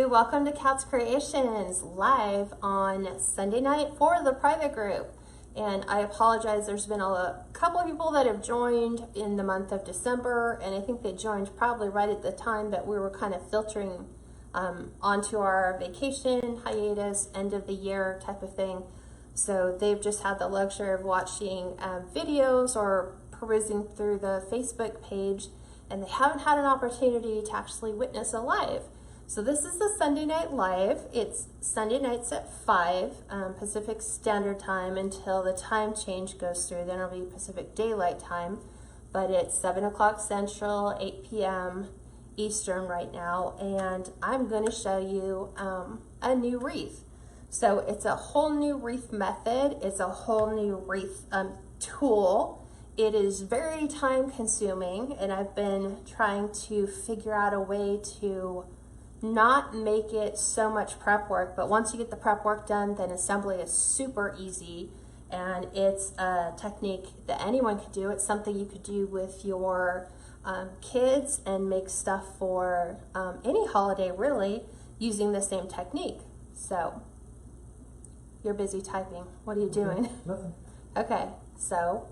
welcome to Kats Creations live on Sunday night for the private group. And I apologize, there's been a couple of people that have joined in the month of December, and I think they joined probably right at the time that we were kind of filtering onto our vacation, hiatus, end of the year type of thing. So they've just had the luxury of watching videos or perusing through the Facebook page, and they haven't had an opportunity to actually witness a live. So this is the Sunday night live. It's Sunday nights at 5 Pacific Standard Time until the time change goes through. Then it'll be Pacific Daylight Time, but it's 7 o'clock Central, 8 p.m. Eastern right now, and I'm going to show you a new wreath. So it's a whole new wreath method. It's a whole new wreath tool. It is very time consuming, and I've been trying to figure out a way to not make it so much prep work, but once you get the prep work done, then assembly is super easy, and it's a technique that anyone could do. It's something you could do with your kids and make stuff for any holiday really using the same technique. So you're busy typing. What are you doing? Nothing. Okay, so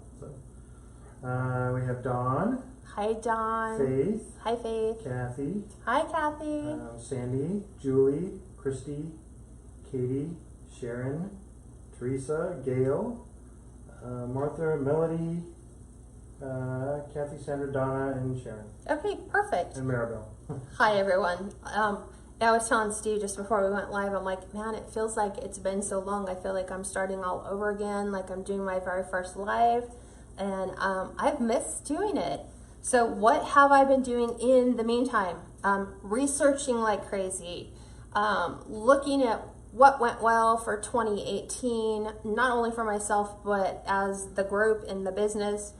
we have Dawn. Hi, Dawn. Faith. Hi, Faith. Kathy. Hi, Kathy. Sandy. Julie. Christy. Katie. Sharon. Teresa. Gail. Martha. Melody. Kathy, Sandra, Donna, and Sharon. Okay, perfect. And Maribel. Hi, everyone. I was telling Steve just before we went live, I'm like, man, it feels like it's been so long. I feel like I'm starting all over again, like I'm doing my very first live, and I've missed doing it. So what have I been doing in the meantime? Researching like crazy, looking at what went well for 2018, not only for myself, but as the group in the business,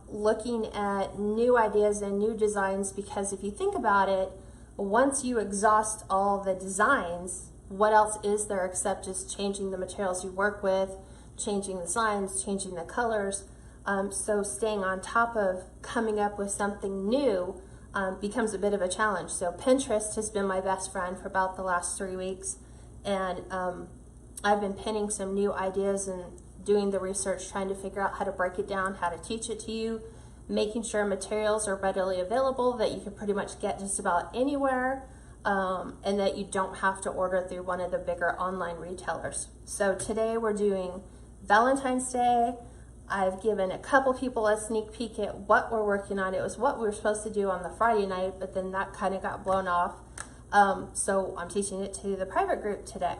looking at new ideas and new designs, because if you think about it, once you exhaust all the designs, what else is there except just changing the materials you work with, changing the signs, changing the colors. So staying on top of coming up with something new becomes a bit of a challenge. So Pinterest has been my best friend for about the last 3 weeks, and I've been pinning some new ideas and doing the research, trying to figure out how to break it down, how to teach it to you, making sure materials are readily available, that you can pretty much get just about anywhere, and that you don't have to order through one of the bigger online retailers. So today we're doing Valentine's Day. I've given a couple people a sneak peek at what we're working on. It was what we were supposed to do on the Friday night, but then that kind of got blown off. So I'm teaching it to the private group today.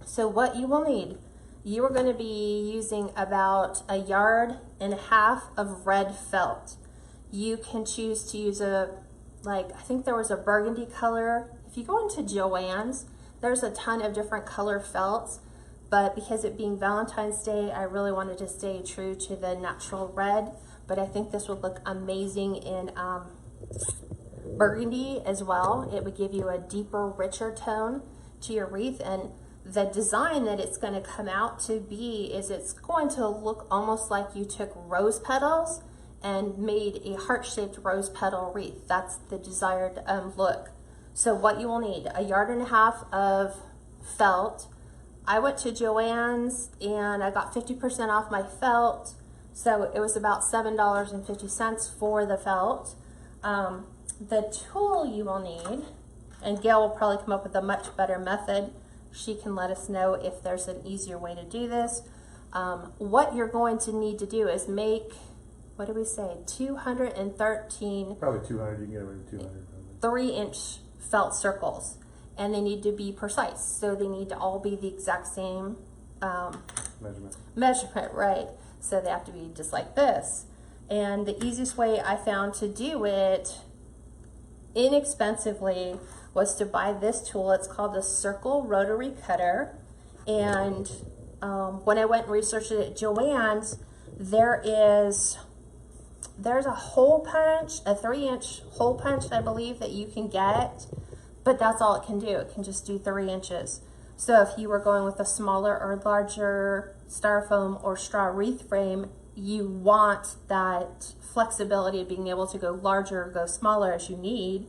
So what you will need, you are going to be using about 1.5 yards of red felt. You can choose to use I think there was a burgundy color. If you go into Joann's, there's a ton of different color felts. But because it being Valentine's Day, I really wanted to stay true to the natural red. But I think this would look amazing in burgundy as well. It would give you a deeper, richer tone to your wreath. And the design that it's going to come out to be is it's going to look almost like you took rose petals and made a heart-shaped rose petal wreath. That's the desired look. So what you will need, 1.5 yards of felt. I went to Joann's and I got 50% off my felt, so it was about $7.50 for the felt. The tool you will need, and Gail will probably come up with a much better method. She can let us know if there's an easier way to do this. What you're going to need to do is make, what do we say, 213. Probably 200, you can get away with 200. 3-inch felt circles. And they need to be precise, so they need to all be the exact same measurement, right? So they have to be just like this. And the easiest way I found to do it inexpensively was to buy this tool. It's called the Circle Rotary Cutter. And when I went and researched it at Joann's, there's a hole punch, a 3-inch hole punch, I believe, that you can get. But that's all it can do. It can just do 3 inches. So if you were going with a smaller or larger styrofoam or straw wreath frame, you want that flexibility of being able to go larger or go smaller as you need.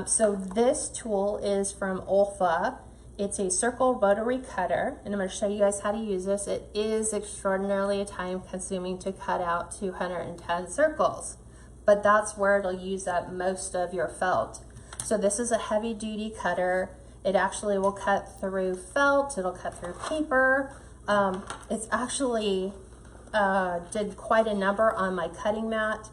So this tool is from Olfa. It's a circle rotary cutter, and I'm going to show you guys how to use this. It is extraordinarily time consuming to cut out 210 circles, but that's where it'll use up most of your felt. So this is a heavy duty cutter. It actually will cut through felt, it'll cut through paper. It's actually did quite a number on my cutting mat,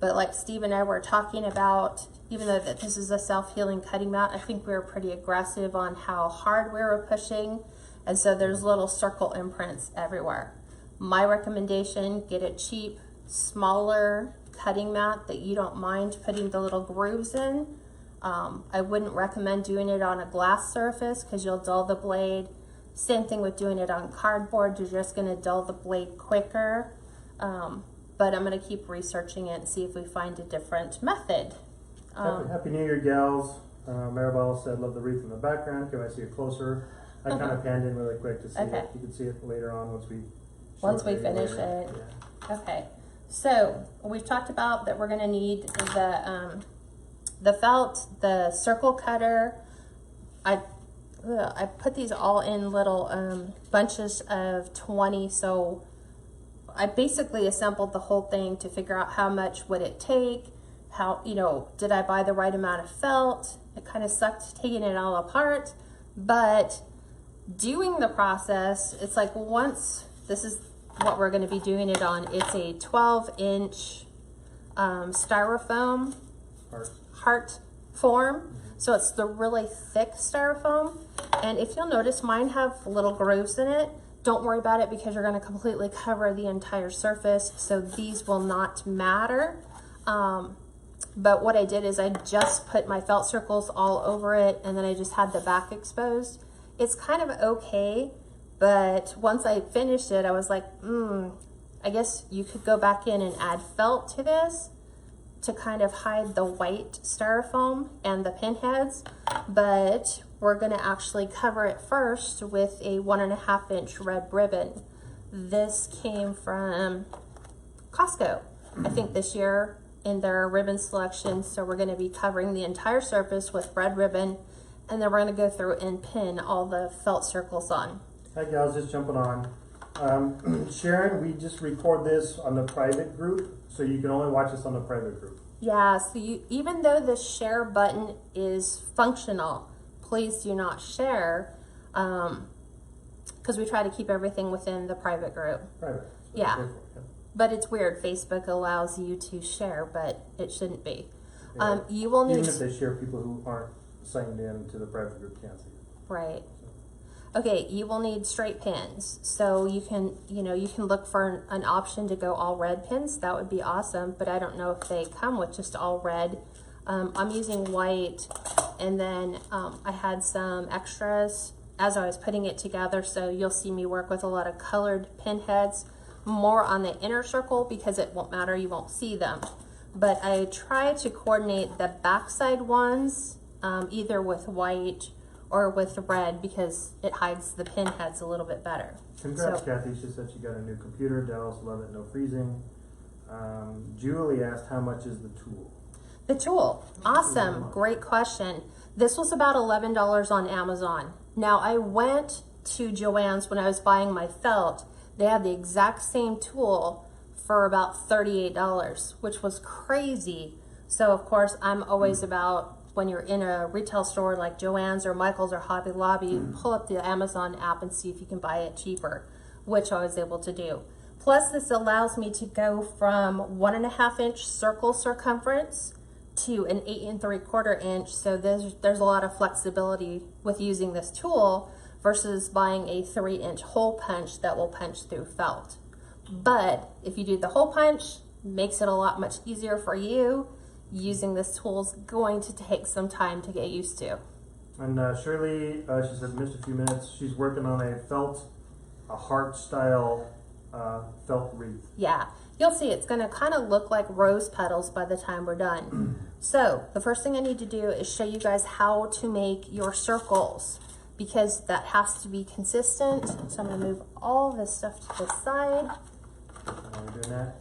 but like Steve and I were talking about, even though that this is a self-healing cutting mat, I think we were pretty aggressive on how hard we were pushing, and so there's little circle imprints everywhere. My recommendation, get a cheap, smaller cutting mat that you don't mind putting the little grooves in. I wouldn't recommend doing it on a glass surface because you'll dull the blade. Same thing with doing it on cardboard, you're just going to dull the blade quicker. But I'm going to keep researching it and see if we find a different method. Happy New Year, gals. Maribel said, love the wreath in the background. Can I see it closer? I kind of panned in really quick to see it. You can see it later on once we finish it. Yeah. Okay. So we've talked about that we're going to need the felt, the circle cutter. I put these all in little bunches of 20, so I basically assembled the whole thing to figure out how much would it take, how, you know, did I buy the right amount of felt. It kind of sucked taking it all apart, but doing the process, it's like once, this is what we're going to be doing it on. It's a 12-inch styrofoam heart form. So it's the really thick styrofoam. And if you'll notice, mine have little grooves in it. Don't worry about it because you're going to completely cover the entire surface. So these will not matter. But what I did is I just put my felt circles all over it, and then I just had the back exposed. It's kind of okay, but once I finished it, I was like, I guess you could go back in and add felt to this to kind of hide the white styrofoam and the pinheads, but we're going to actually cover it first with a 1.5-inch red ribbon. This came from Costco, I think this year in their ribbon selection. So we're going to be covering the entire surface with red ribbon, and then we're going to go through and pin all the felt circles on. Hi gals, just jumping on. Sharon, we just record this on the private group, so you can only watch this on the private group. Yeah, so even though the share button is functional, please do not share, because we try to keep everything within the private group. Private. Yeah. But it's weird. Facebook allows you to share, but it shouldn't be. Yeah. You will need... Even if they share, people who aren't signed in to the private group can't see it. Right. Okay, you will need straight pins. So you can look for an option to go all red pins. That would be awesome, but I don't know if they come with just all red. I'm using white, and then I had some extras as I was putting it together, so you'll see me work with a lot of colored pin heads, more on the inner circle because it won't matter, you won't see them. But I try to coordinate the backside ones either with white or with red because it hides the pin heads a little bit better. Congrats, Kathy. She said she got a new computer. Dallas, love it, no freezing. Julie asked, how much is the tool? The tool, awesome, great question. This was about $11 on Amazon. Now I went to Joann's when I was buying my felt. They had the exact same tool for about $38, which was crazy. So of course I'm always about, when you're in a retail store like Joann's or Michael's or Hobby Lobby, pull up the Amazon app and see if you can buy it cheaper, which I was able to do. Plus this allows me to go from 1.5-inch circle circumference to an 8 3/4 inch. So there's a lot of flexibility with using this tool versus buying a 3-inch hole punch that will punch through felt. But if you do the hole punch, makes it a lot much easier for you. Using this tool is going to take some time to get used to. And Shirley, she said missed a few minutes. She's working on a heart style felt wreath. Yeah, you'll see it's going to kind of look like rose petals by the time we're done. So the first thing I need to do is show you guys how to make your circles, because that has to be consistent. So I'm going to move all this stuff to the side. We're doing that.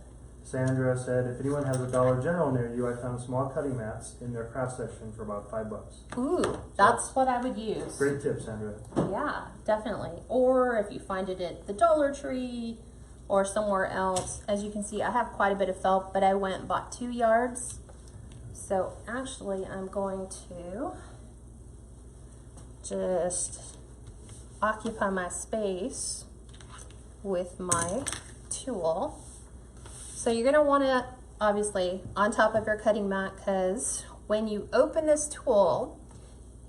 Sandra said, if anyone has a Dollar General near you, I found small cutting mats in their craft section for about $5. Ooh, that's what I would use. Great tip, Sandra. Yeah, definitely. Or if you find it at the Dollar Tree or somewhere else. As you can see, I have quite a bit of felt, but I went and bought 2 yards. So actually, I'm going to just occupy my space with my tool. So you're going to want to, obviously, on top of your cutting mat, because when you open this tool,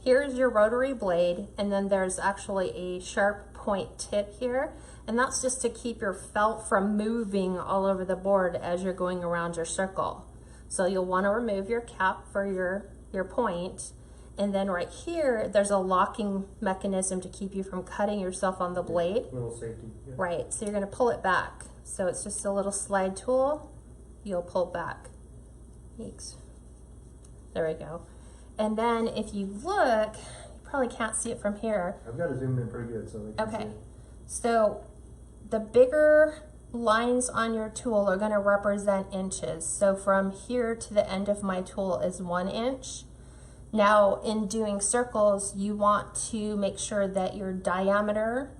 here's your rotary blade, and then there's actually a sharp point tip here, and that's just to keep your felt from moving all over the board as you're going around your circle. So you'll want to remove your cap for your point, and then right here, there's a locking mechanism to keep you from cutting yourself on the blade. A little safety. Yeah. Right, so you're going to pull it back. So it's just a little slide tool. You'll pull back. Yeeks. There we go. And then if you look, you probably can't see it from here. I've got to zoom in pretty good so they can Okay, see. so the bigger lines on your tool are going to represent inches. So from here to the end of my tool is 1 inch. Now in doing circles, you want to make sure that your diameter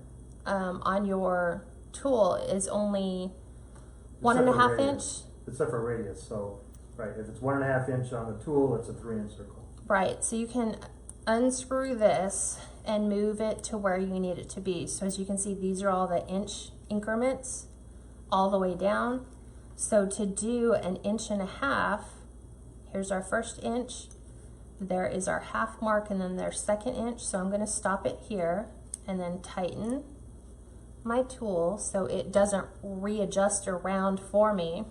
on your tool is only 1.5 inch. Except for radius, so, right, if it's 1.5 inch on the tool, it's a 3-inch circle. Right, so you can unscrew this and move it to where you need it to be. So as you can see, these are all the inch increments all the way down. So to do 1.5 inches, here's our 1st inch, there is our half mark, and then there's 2nd inch. So I'm going to stop it here and then tighten my tool so it doesn't readjust around for me.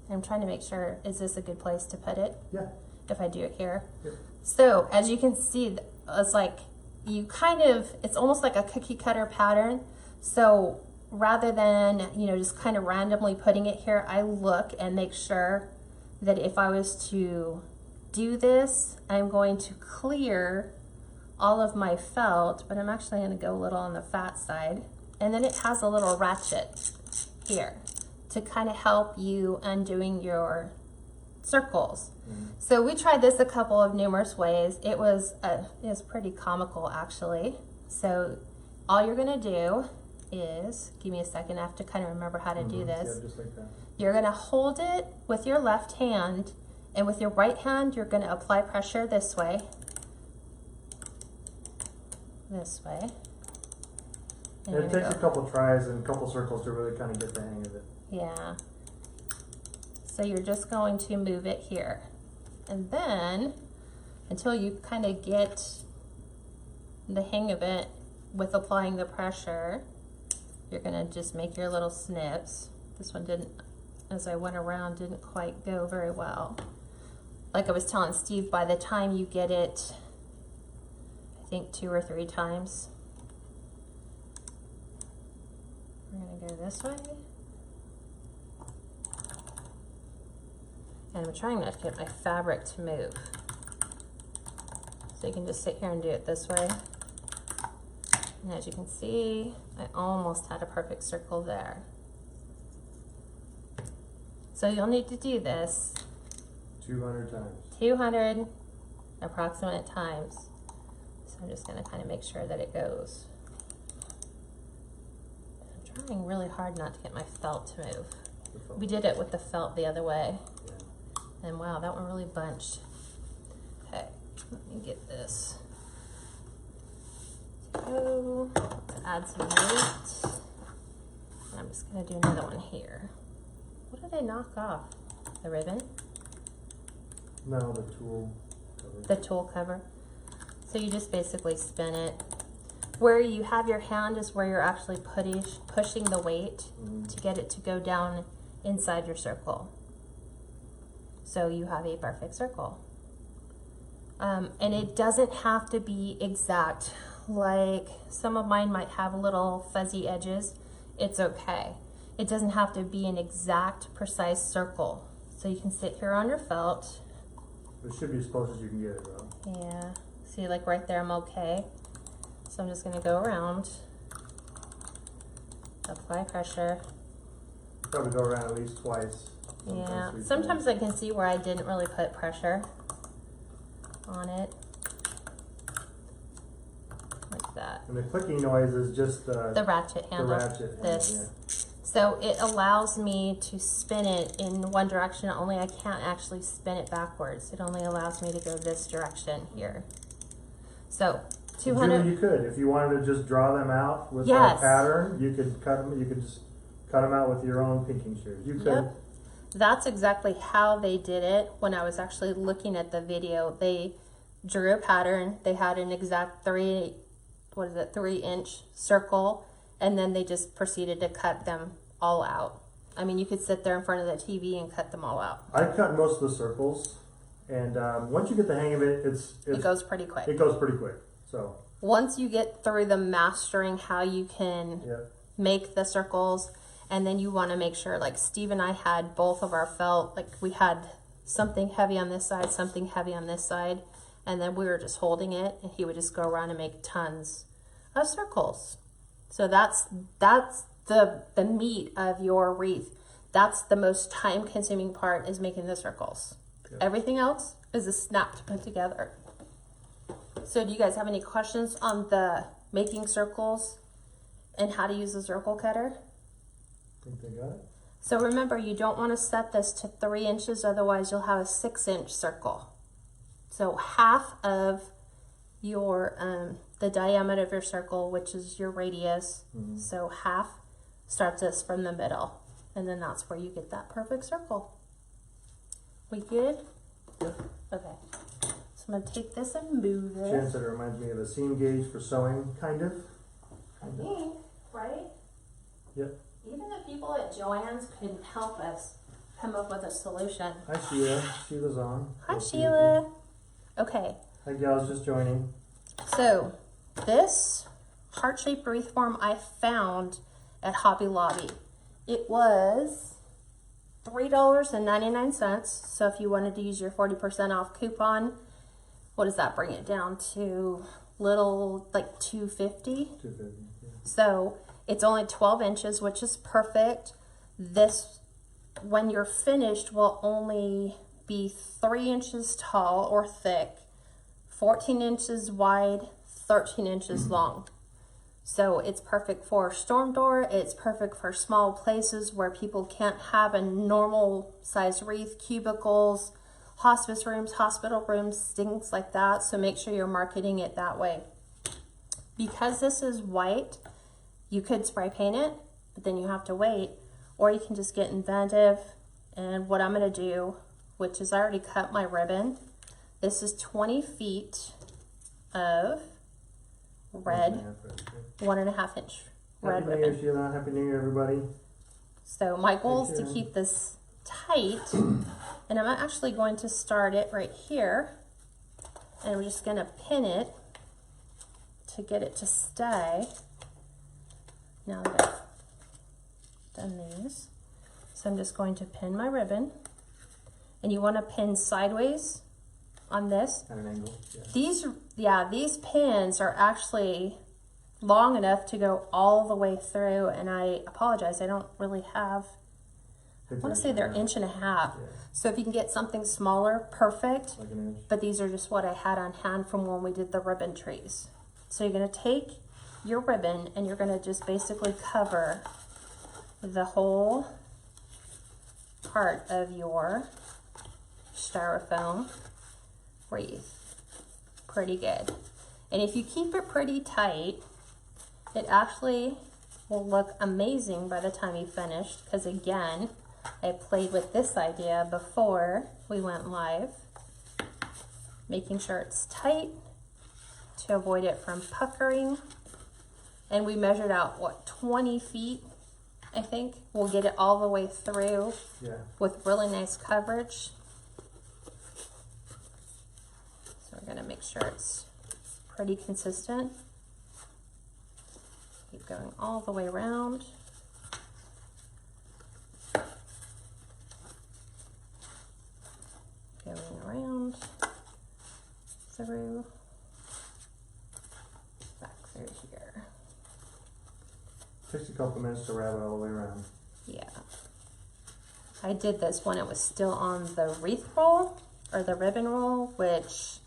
I'm trying to make sure, is this a good place to put it? Yeah. If I do it here. Yep. So as you can see, it's like you kind of, it's almost like a cookie cutter pattern. So rather than, you know, just kind of randomly putting it here, I look and make sure that if I was to do this, I'm going to clear all of my felt, but I'm actually going to go a little on the fat side. And then it has a little ratchet here to kind of help you undoing your circles. So we tried this a couple of numerous ways. It was pretty comical actually. So all you're gonna do is, give me a second, I have to kind of remember how to do this. Yeah, just like that. You're gonna hold it with your left hand, and with your right hand, you're gonna apply pressure this way. And it takes a couple tries and a couple circles to really kind of get the hang of it. Yeah. So you're just going to move it here. And then, until you kind of get the hang of it with applying the pressure, you're going to just make your little snips. This one didn't, as I went around, didn't quite go very well. Like I was telling Steve, by the time you get it, I think 2 or 3 times, we're going to go this way. And I'm trying not to get my fabric to move. So you can just sit here and do it this way. And as you can see, I almost had a perfect circle there. So you'll need to do this 200 times. 200 approximate times. So I'm just going to kind of make sure that it goes. I'm trying really hard not to get my felt to move. We did it with the felt the other way. Yeah. And wow, that one really bunched. Okay, let me get this. So, let's add some weight. And I'm just going to do another one here. What did I knock off? The ribbon? No, the tool cover. The tool cover. So you just basically spin it. Where you have your hand is where you're actually pushing the weight to get it to go down inside your circle. So you have a perfect circle. And it doesn't have to be exact. Like some of mine might have little fuzzy edges. It's okay. It doesn't have to be an exact, precise circle. So you can sit here on your felt. It should be as close as you can get it, though. Yeah. See, like right there, I'm okay. So I'm just going to go around, apply pressure. probably go around at least twice. Yeah, sometimes I can see where I didn't really put pressure on it. Like that. And the clicking noise is just the ratchet handle. The ratchet handle, this. Yeah. So it allows me to spin it in one direction, only I can't actually spin it backwards. It only allows me to go this direction here. So 200. Jimmy, you could, if you wanted to just draw them out with Yes. a pattern, you could cut them. You could just cut them out with your own pinking shears. You could. Yep. That's exactly how they did it. When I was actually looking at the video, they drew a pattern. They had an exact 3-inch circle, and then they just proceeded to cut them all out. I mean, you could sit there in front of the TV and cut them all out. I cut most of the circles, and once you get the hang of it, it goes pretty quick. It goes pretty quick. So once you get through the mastering how you can make the circles, and then you want to make sure, like Steve and I had both of our felt, like we had something heavy on this side, something heavy on this side, and then we were just holding it, and he would just go around and make tons of circles. So that's the meat of your wreath. That's the most time consuming part, is making the circles. Yep. Everything else is a snap to put together. So do you guys have any questions on the making circles and how to use the circle cutter? I think they got it. So remember, you don't want to set this to 3 inches, otherwise you'll have a 6-inch circle. So half of your the diameter of your circle, which is your radius, so half starts this from the middle, and then that's where you get that perfect circle. We good? Yeah. Okay. So I'm gonna take this and move it. Jen said it reminds me of a seam gauge for sewing, kind of. I think, right? Yep. Even the people at Joann's couldn't help us come up with a solution. Hi Sheila. Sheila's on. Hi Sheila. Okay. Hi gals, just joining. So this heart-shaped wreath form I found at Hobby Lobby. It was $3.99. So if you wanted to use your 40% off coupon, what does that bring it down to? Little like $2.50. $2.50. Yeah. So it's only 12 inches, which is perfect. This, when you're finished, will only be 3 inches tall or thick, 14 inches wide, 13 inches long. So it's perfect for storm door. It's perfect for small places where people can't have a normal size wreath, cubicles, hospice rooms, hospital rooms, things like that. So make sure you're marketing it that way. Because this is white, you could spray paint it, but then you have to wait, or you can just get inventive. And what I'm gonna do, which is I already cut my ribbon. This is 20 feet of red, 1.5 inch red ribbon. Happy New Year, Sheila. Happy New Year, everybody. So my goal is to keep this tight, and I'm actually going to start it right here, and I'm just gonna pin it to get it to stay. Now that I've done these, so I'm just going to pin my ribbon, and you want to pin sideways on this. At an angle. Yeah. These pins are actually long enough to go all the way through, and I apologize, I don't really have, I want to say they're 1.5 inches. Yeah. So if you can get something smaller, perfect. Like an inch. But these are just what I had on hand from when we did the ribbon trees. So you're going to take your ribbon and you're going to just basically cover the whole part of your styrofoam wreath. Pretty good. And if you keep it pretty tight, it actually will look amazing by the time you finish, because again, I played with this idea before we went live, making sure it's tight to avoid it from puckering. And we measured out, what, 20 feet, I think. We'll get it all the way through with really nice coverage. So we're gonna make sure it's pretty consistent. Keep going all the way around. Going around, through, back through here. Takes a couple minutes to wrap it all the way around. Yeah. I did this when it was still on the wreath roll or the ribbon roll, which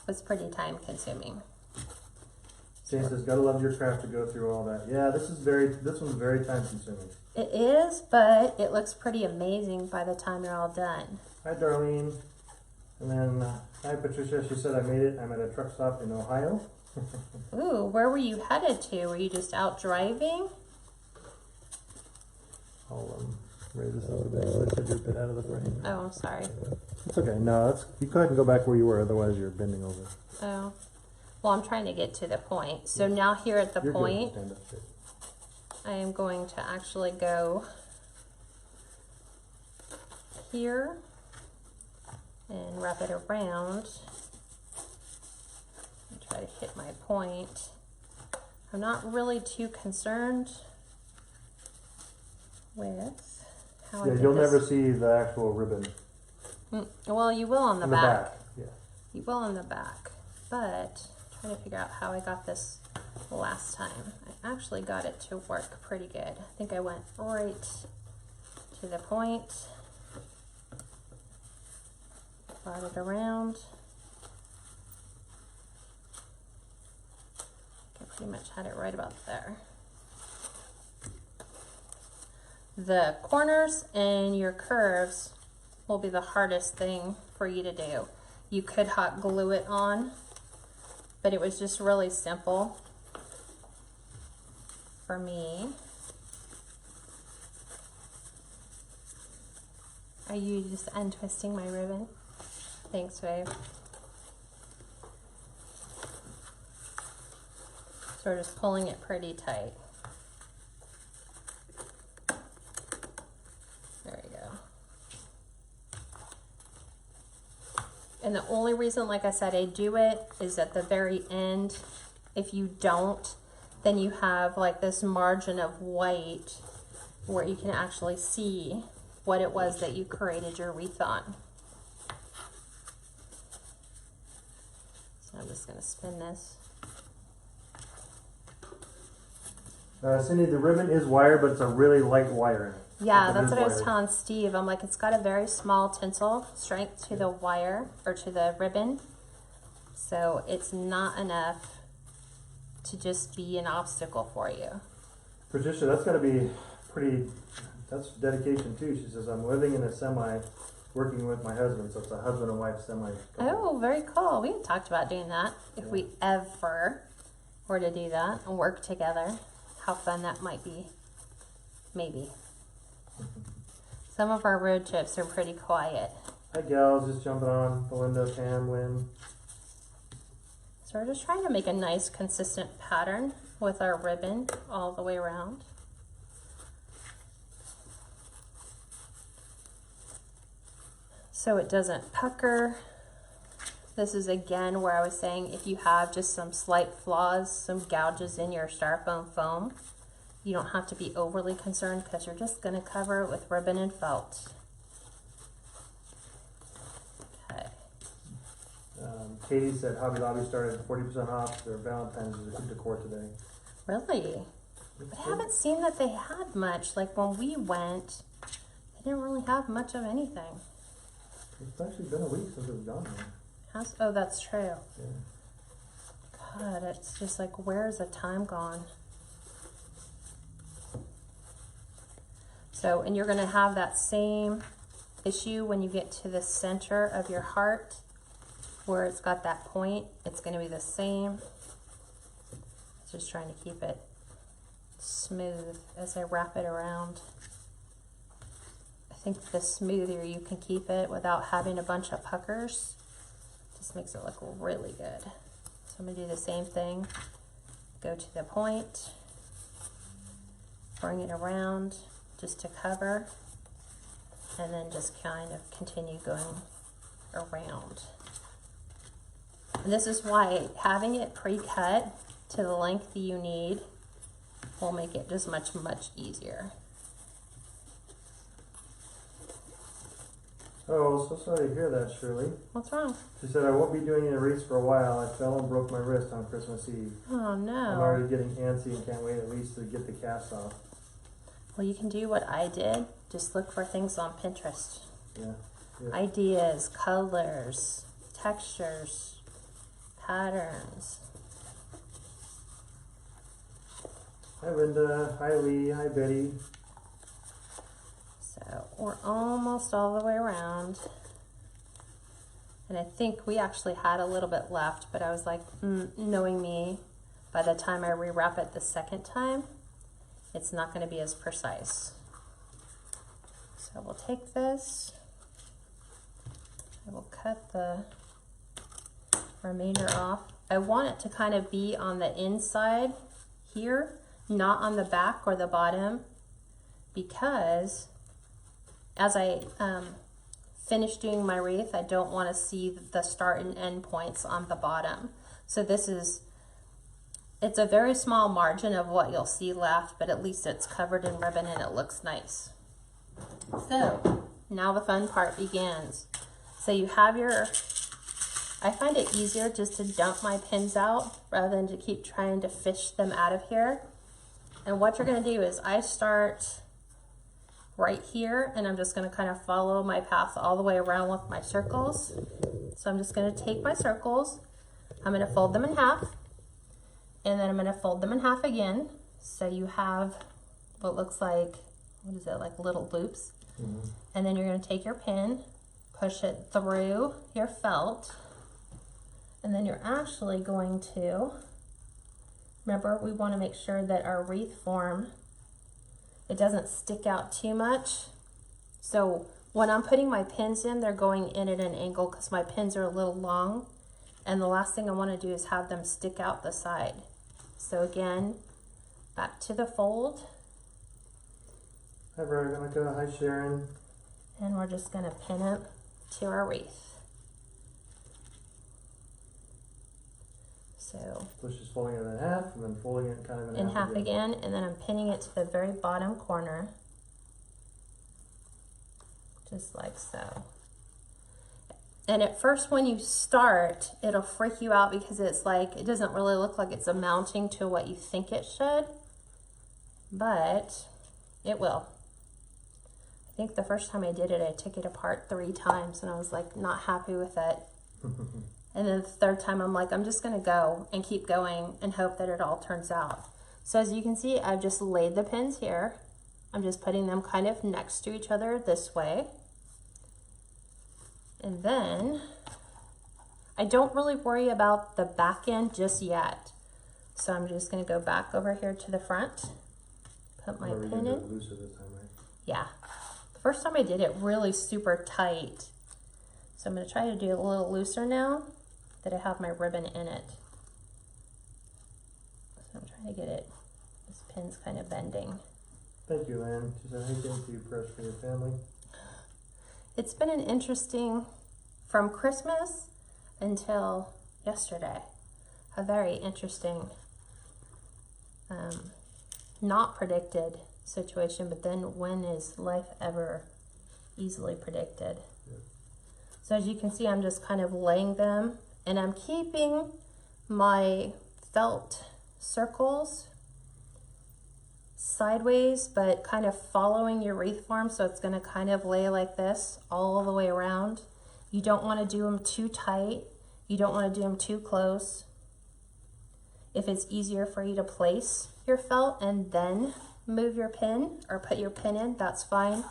was pretty time consuming. Sam says, gotta love your craft to go through all that. Yeah, this one's very time consuming. It is, but it looks pretty amazing by the time you're all done. Hi, Darlene. And then, hi, Patricia. She said, I made it. I'm at a truck stop in Ohio. Ooh, where were you headed to? Were you just out driving? I'll raise this a little bit so I took a bit out of the frame. Oh, I'm sorry. It's okay. No, you go ahead and go back where you were. Otherwise, you're bending over. Oh, well, I'm trying to get to the point. So now here at the point, Stand up straight. I am going to actually go here and wrap it around and try to hit my point. I'm not really too concerned with how I Yeah, did you'll this. never see the actual ribbon. Well, you will on the In back. Yeah. You will on the back, but I'm trying to figure out how I got this last time. I actually got it to work pretty good. I think I went right to the point, brought it around. I pretty much had it right about there. The corners and your curves will be the hardest thing for you to do. You could hot glue it on, but it was just really simple for me. Are you just untwisting my ribbon? Thanks, babe. So we're just pulling it pretty tight. There we go. And the only reason, like I said, I do it is at the very end. If you don't, then you have like this margin of white where you can actually see what it was that you created your wreath on. So I'm just going to spin this. Cindy, the ribbon is wire, but it's a really light wire in it. Yeah, It that's is what I was wired. telling Steve. I'm like, it's got a very small tensile strength to the wire or to the ribbon. So it's not enough to just be an obstacle for you. Patricia, that's gotta be that's dedication too. She says, I'm living in a semi, working with my husband, so it's a husband and wife semi. Oh, very cool. We had talked about doing that. If we ever were to do that and work together, how fun that might be. Maybe. Some of our road trips are pretty quiet. Hi gals, just jumping on. Belinda, Pam, Lynn. So we're just trying to make a nice consistent pattern with our ribbon all the way around. So it doesn't pucker. This is again where I was saying if you have just some slight flaws, some gouges in your styrofoam foam, you don't have to be overly concerned because you're just going to cover it with ribbon and felt. Okay. Katie said Hobby Lobby started 40% off their Valentine's decor today. Really? I haven't seen that they had much. Like when we went, they didn't really have much of anything. It's actually been a week since it was gone now. Oh, that's true. Yeah. God, it's just like, where's the time gone? So, and you're going to have that same issue when you get to the center of your heart where it's got that point. It's going to be the same. Just trying to keep it smooth as I wrap it around. I think the smoother you can keep it without having a bunch of puckers, just makes it look really good. So I'm going to do the same thing. Go to the point, bring it around just to cover, and then just kind of continue going around. And this is why having it pre-cut to the length that you need will make it just much easier. Oh, so sorry to hear that, Shirley. What's wrong? She said, I won't be doing any wreaths for a while. I fell and broke my wrist on Christmas Eve. Oh I'm no. already getting antsy and can't wait at least to get the cast off. Well, you can do what I did. Just look for things on Pinterest. Yeah. Yeah. Ideas, colors, textures, patterns. Hi Linda, hi Lee, hi Betty. So we're almost all the way around. And I think we actually had a little bit left, but I was like, knowing me, by the time I rewrap it the second time, it's not going to be as precise. So we'll take this, I will cut the remainder off. I want it to kind of be on the inside here, not on the back or the bottom, because as I finish doing my wreath, I don't want to see the start and end points on the bottom. So it's a very small margin of what you'll see left, but at least it's covered in ribbon and it looks nice. So now the fun part begins. So you have I find it easier just to dump my pins out rather than to keep trying to fish them out of here. And what you're going to do is I start right here, and I'm just going to kind of follow my path all the way around with my circles. So I'm just going to take my circles, I'm going to fold them in half, and then I'm going to fold them in half again. So you have what looks like, what is it, like little loops. Mm-hmm. And then you're going to take your pin, push it through your felt, and then you're actually going to, remember, we want to make sure that our wreath form, it doesn't stick out too much. So when I'm putting my pins in, they're going in at an angle because my pins are a little long. And the last thing I want to do is have them stick out the side. So again, back to the fold. Hi Veronica, hi Sharon. And we're just going to pin it to our wreath. So So she's folding it in half and then folding it kind of in half again, and then I'm pinning it to the very bottom corner, just like so. And at first when you start, it'll freak you out because it's like, it doesn't really look like it's amounting to what you think it should, but it will. I think the first time I did it, I took it apart 3 times and I was like not happy with it. And then the third time I'm like, I'm just gonna go and keep going and hope that it all turns out. So as you can see, I've just laid the pins here. I'm just putting them kind of next to each other this way. And then I don't really worry about the back end just yet. So I'm just gonna go back over here to the front, put my pin in. Looser this time, right? Yeah. The first time I did it really super tight. So I'm gonna try to do it a little looser now that I have my ribbon in it. So I'm trying to get it, this pin's kind of bending. Thank you, Lynn. She said, hey, thank you, press for your family. It's been an interesting, from Christmas until yesterday, a very interesting, not predicted situation, but then when is life ever easily predicted? Yeah. So as you can see, I'm just kind of laying them, and I'm keeping my felt circles sideways, but kind of following your wreath form. So it's going to kind of lay like this all the way around. You don't want to do them too tight. You don't want to do them too close. If it's easier for you to place your felt and then move your pin or put your pin in, that's fine,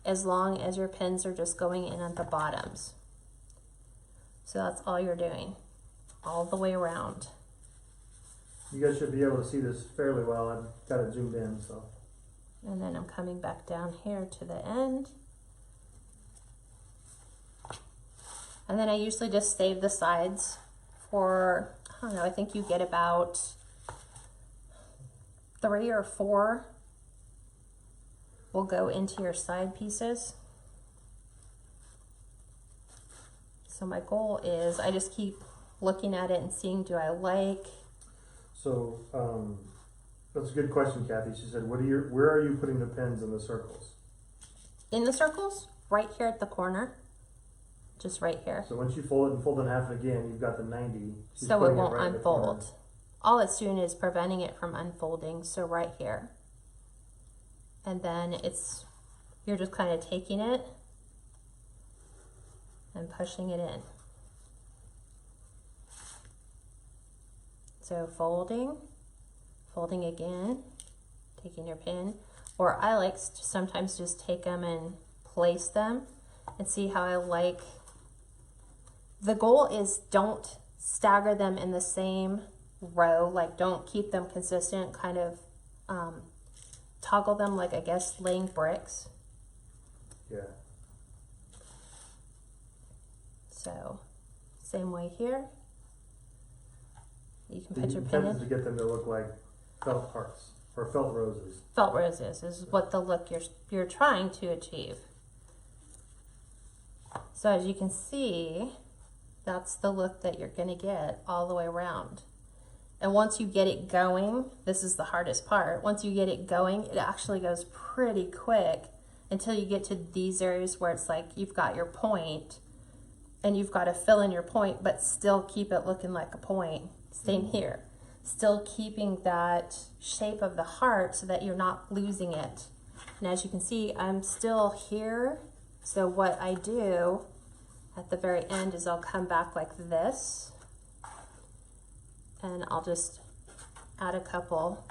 as long as your pins are just going in at the bottoms. So that's all you're doing, all the way around. You guys should be able to see this fairly well. I've got it zoomed in, so. And then I'm coming back down here to the end. And then I usually just save the sides for, I don't know, I think you get about 3 or 4 will go into your side pieces. So my goal is, I just keep looking at it and seeing, do I like. So that's a good question, Kathy. She said, where are you putting the pins in the circles? In the circles, right here at the corner, just right here. So once you fold it and fold it in half again, you've got the 90. So it won't unfold. All it's doing is preventing it from unfolding, so right here. and then you're just kind of taking it and pushing it in. So folding again, taking your pin, or I like to sometimes just take them and place them and see how I like. The goal is don't stagger them in the same row, like don't keep them consistent, kind of toggle them like, I guess, laying bricks. Yeah. So same way here. You can So put you your pin intended in. to get them to look like felt hearts or felt roses. Felt roses is what the look you're trying to achieve. So as you can see, that's the look that you're going to get all the way around. And once you get it going, this is the hardest part. Once you get it going, it actually goes pretty quick until you get to these areas where it's like you've got your point and you've got to fill in your point, but still keep it looking like a point. Same here. Still keeping that shape of the heart so that you're not losing it. And as you can see, I'm still here. So what I do at the very end is I'll come back like this, and I'll just add a couple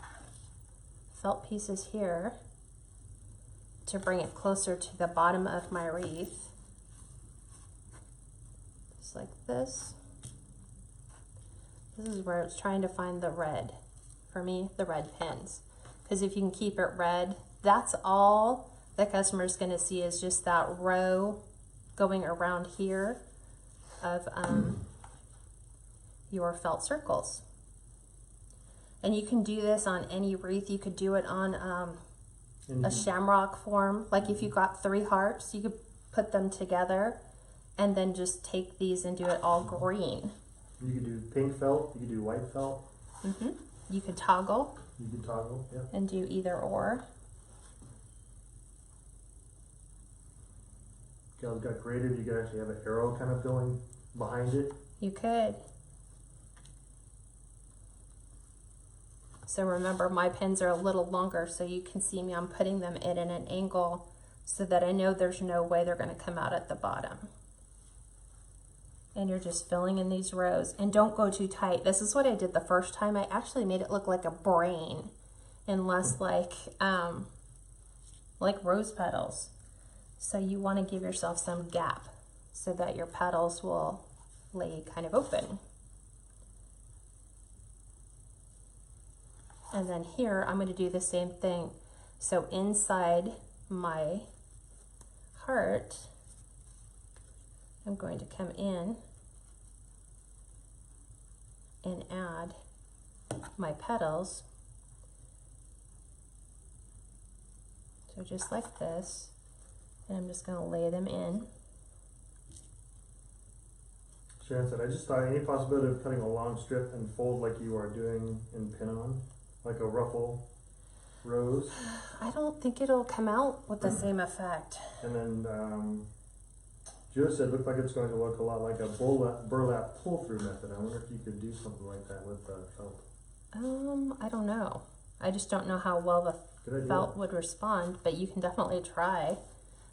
felt pieces here to bring it closer to the bottom of my wreath. Just like this. This is where it's trying to find the red. For me, the red pins. Because if you can keep it red, that's all the customer's going to see is just that row going around here of your felt circles. And you can do this on any wreath. You could do it on a shamrock form. Like if you got 3 hearts, you could put them together and then just take these and do it all green. You could do pink felt, you could do white felt. Mm-hmm. You could toggle. You could toggle, yeah. And do either or. Gals got creative, you could actually have an arrow kind of going behind it. You could. So remember, my pins are a little longer, so you can see me, I'm putting them in an angle so that I know there's no way they're going to come out at the bottom. And you're just filling in these rows, and don't go too tight. This is what I did the first time. I actually made it look like a brain and less like rose petals. So you want to give yourself some gap so that your petals will lay kind of open. And then here I'm going to do the same thing. So inside my heart, I'm going to come in and add my petals. So just like this, and I'm just going to lay them in. Sharon said, I just thought any possibility of cutting a long strip and fold like you are doing in pin-on, like a ruffle rose. I don't think it'll come out with the same effect. And then Joe said, looked like it's going to look a lot like a burlap pull-through method. I wonder if you could do something like that with felt. I don't know. I just don't know how well the felt would respond, but you can definitely try.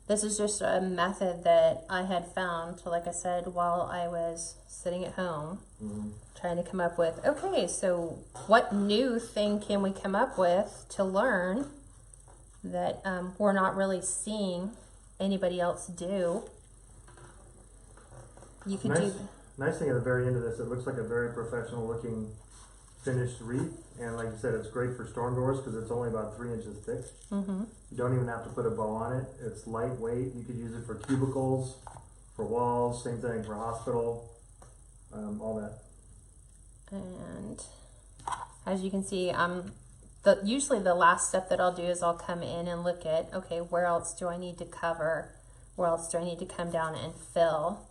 This is just a method that I had found, like I said, while I was sitting at home, trying to come up with, okay, so what new thing can we come up with to learn that we're not really seeing anybody else do? You can nice thing at the very end of this, it looks like a very professional looking finished wreath, and like you said, it's great for storm doors because it's only about 3 inches thick. You don't even have to put a bow on it. It's lightweight. You could use it for cubicles, for walls, same thing for hospital, all that. And as you can see, usually the last step that I'll do is I'll come in and look at, okay, where else do I need to cover? Where else do I need to come down and fill?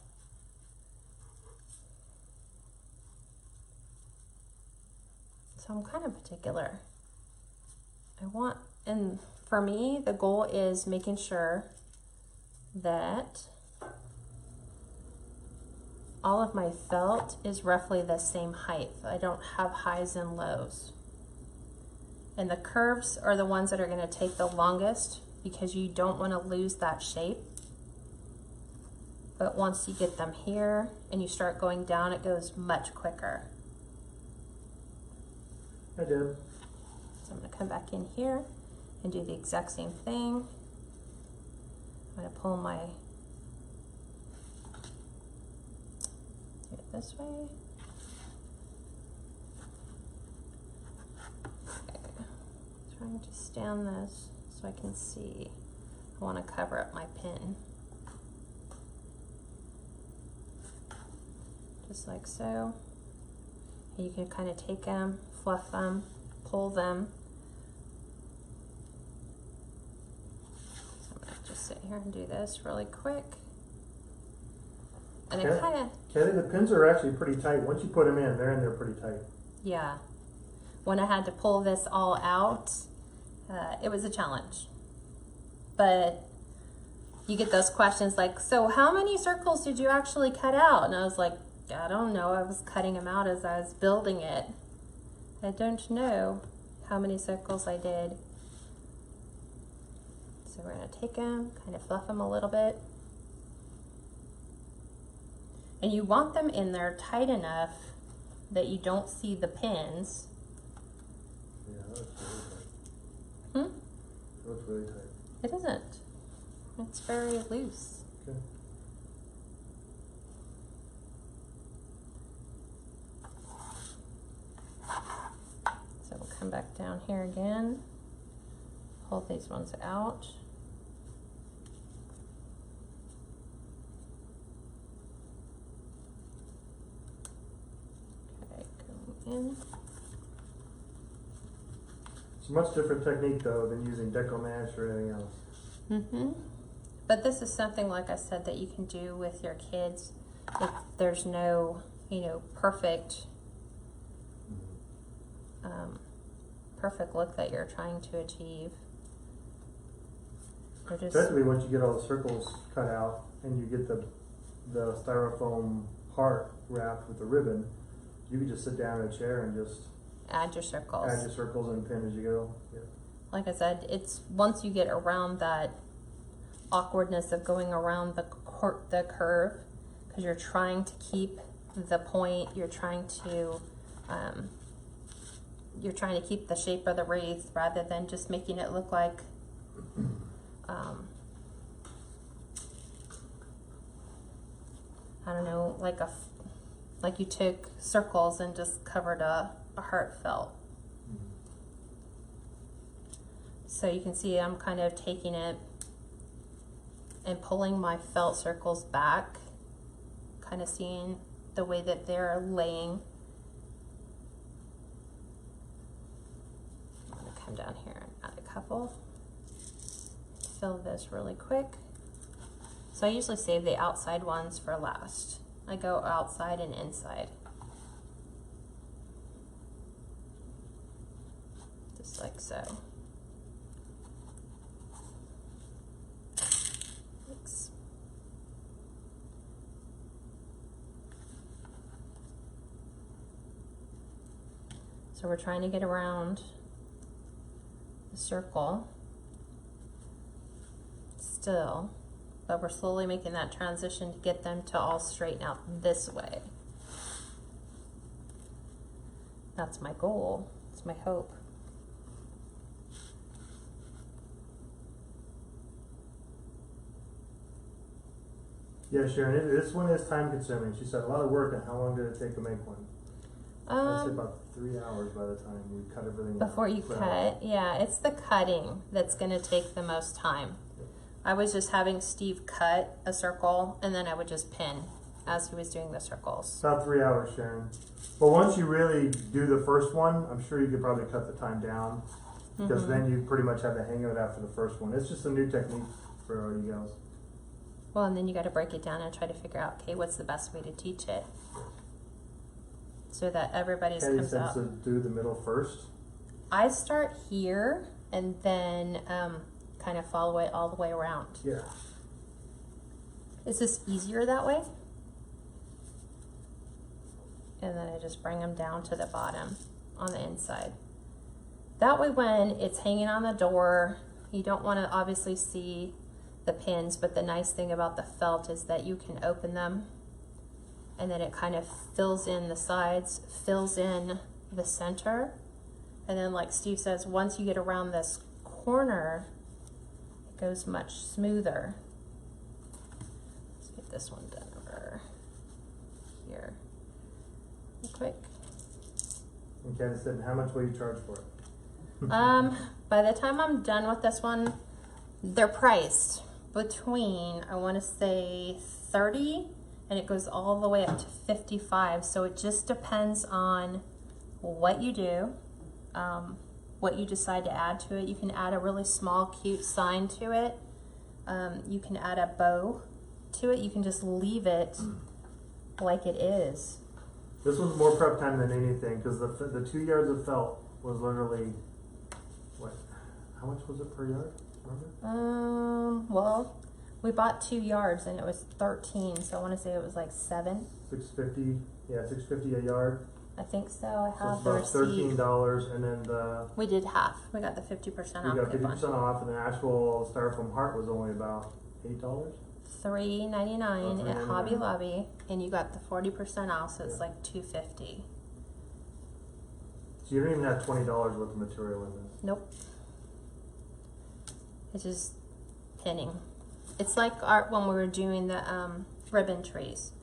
So I'm kind of particular. And for me, the goal is making sure that all of my felt is roughly the same height. I don't have highs and lows. And the curves are the ones that are going to take the longest because you don't want to lose that shape. But once you get them here and you start going down, it goes much quicker. I did. So I'm going to come back in here and do the exact same thing. I'm going to pull my, do it this way. Okay. Trying to stand this so I can see. I want to cover up my pin. Just like so. And you can kind of take them, fluff them, pull them. So I'm going to just sit here and do this really quick. And it kind of... Kelly, the pins are actually pretty tight. Once you put them in, they're in there pretty tight. Yeah. When I had to pull this all out, it was a challenge. But you get those questions like, so how many circles did you actually cut out? And I was like, I don't know. I was cutting them out as I was building it. I don't know how many circles I did. So we're going to take them, kind of fluff them a little bit. And you want them in there tight enough that you don't see the pins. Yeah, that looks really tight. It looks really tight. It isn't. It's very loose. Okay. So we'll come back down here again, pull these ones out. Okay, go in. It's a much different technique though than using deco mesh or anything else. But this is something, like I said, that you can do with your kids if there's no, you know, perfect perfect look that you're trying to achieve. Especially once you get all the circles cut out and you get the styrofoam heart wrapped with the ribbon, you can just sit down in a chair and just add your circles. Add your circles and pin as you go. Yeah. Like I said, it's once you get around that awkwardness of going around the curve, because you're trying to keep the point, you're trying to keep the shape of the wreath rather than just making it look like I don't know, like you took circles and just covered a heart felt. So you can see I'm kind of taking it and pulling my felt circles back, kind of seeing the way that they're laying. I'm going to come down here and add a couple. Fill this really quick. So I usually save the outside ones for last. I go outside and inside. Just like so. Thanks. So we're trying to get around the circle still, but we're slowly making that transition to get them to all straighten out this way. That's my goal. It's my hope. Yeah, Sharon, this one is time consuming. She said a lot of work, and how long did it take to make one? I'd say about 3 hours by the time you cut everything before out. you cut. Yeah, it's the cutting that's going to take the most time. I was just having Steve cut a circle, and then I would just pin as he was doing the circles. About 3 hours, Sharon. But once you really do the first one, I'm sure you could probably cut the time down, because then you pretty much have the hang of it after the first one. It's just a new technique for all you guys. Well, and then you got to break it down and try to figure out, okay, what's the best way to teach it, so that everybody's comes out. To do the middle first. I start here and then kind of follow it all the way around. Yeah. Is this easier that way? And then I just bring them down to the bottom on the inside. That way when it's hanging on the door, you don't want to obviously see the pins, but the nice thing about the felt is that you can open them and then it kind of fills in the sides, fills in the center. And then like Steve says, once you get around this corner, it goes much smoother. Let's get this one done over here real quick. And Ken said, how much will you charge for it? By the time I'm done with this one, they're priced between, I want to say 30 and it goes all the way up to 55. So it just depends on what you do, what you decide to add to it. You can add a really small, cute sign to it. You can add a bow to it. You can just leave it like it is. This one's more prep time than anything because the 2 yards of felt was literally, what, how much was it per yard? Remember? Well, we bought 2 yards and it was 13, so I want to say it was like 7. $6.50, yeah, $6.50 a yard. I think so. I have So the it's receipt. about $13, and then the We did half. We got the 50% off. we got coupon. 50% off, and the actual styrofoam heart was only about $8. $3.99 at $3.99. Hobby Lobby, and you got the 40% off, so it's Yeah. like $2.50. So you don't even have $20 worth of material in this. Nope. It's just pinning. It's like art when we were doing the ribbon trees.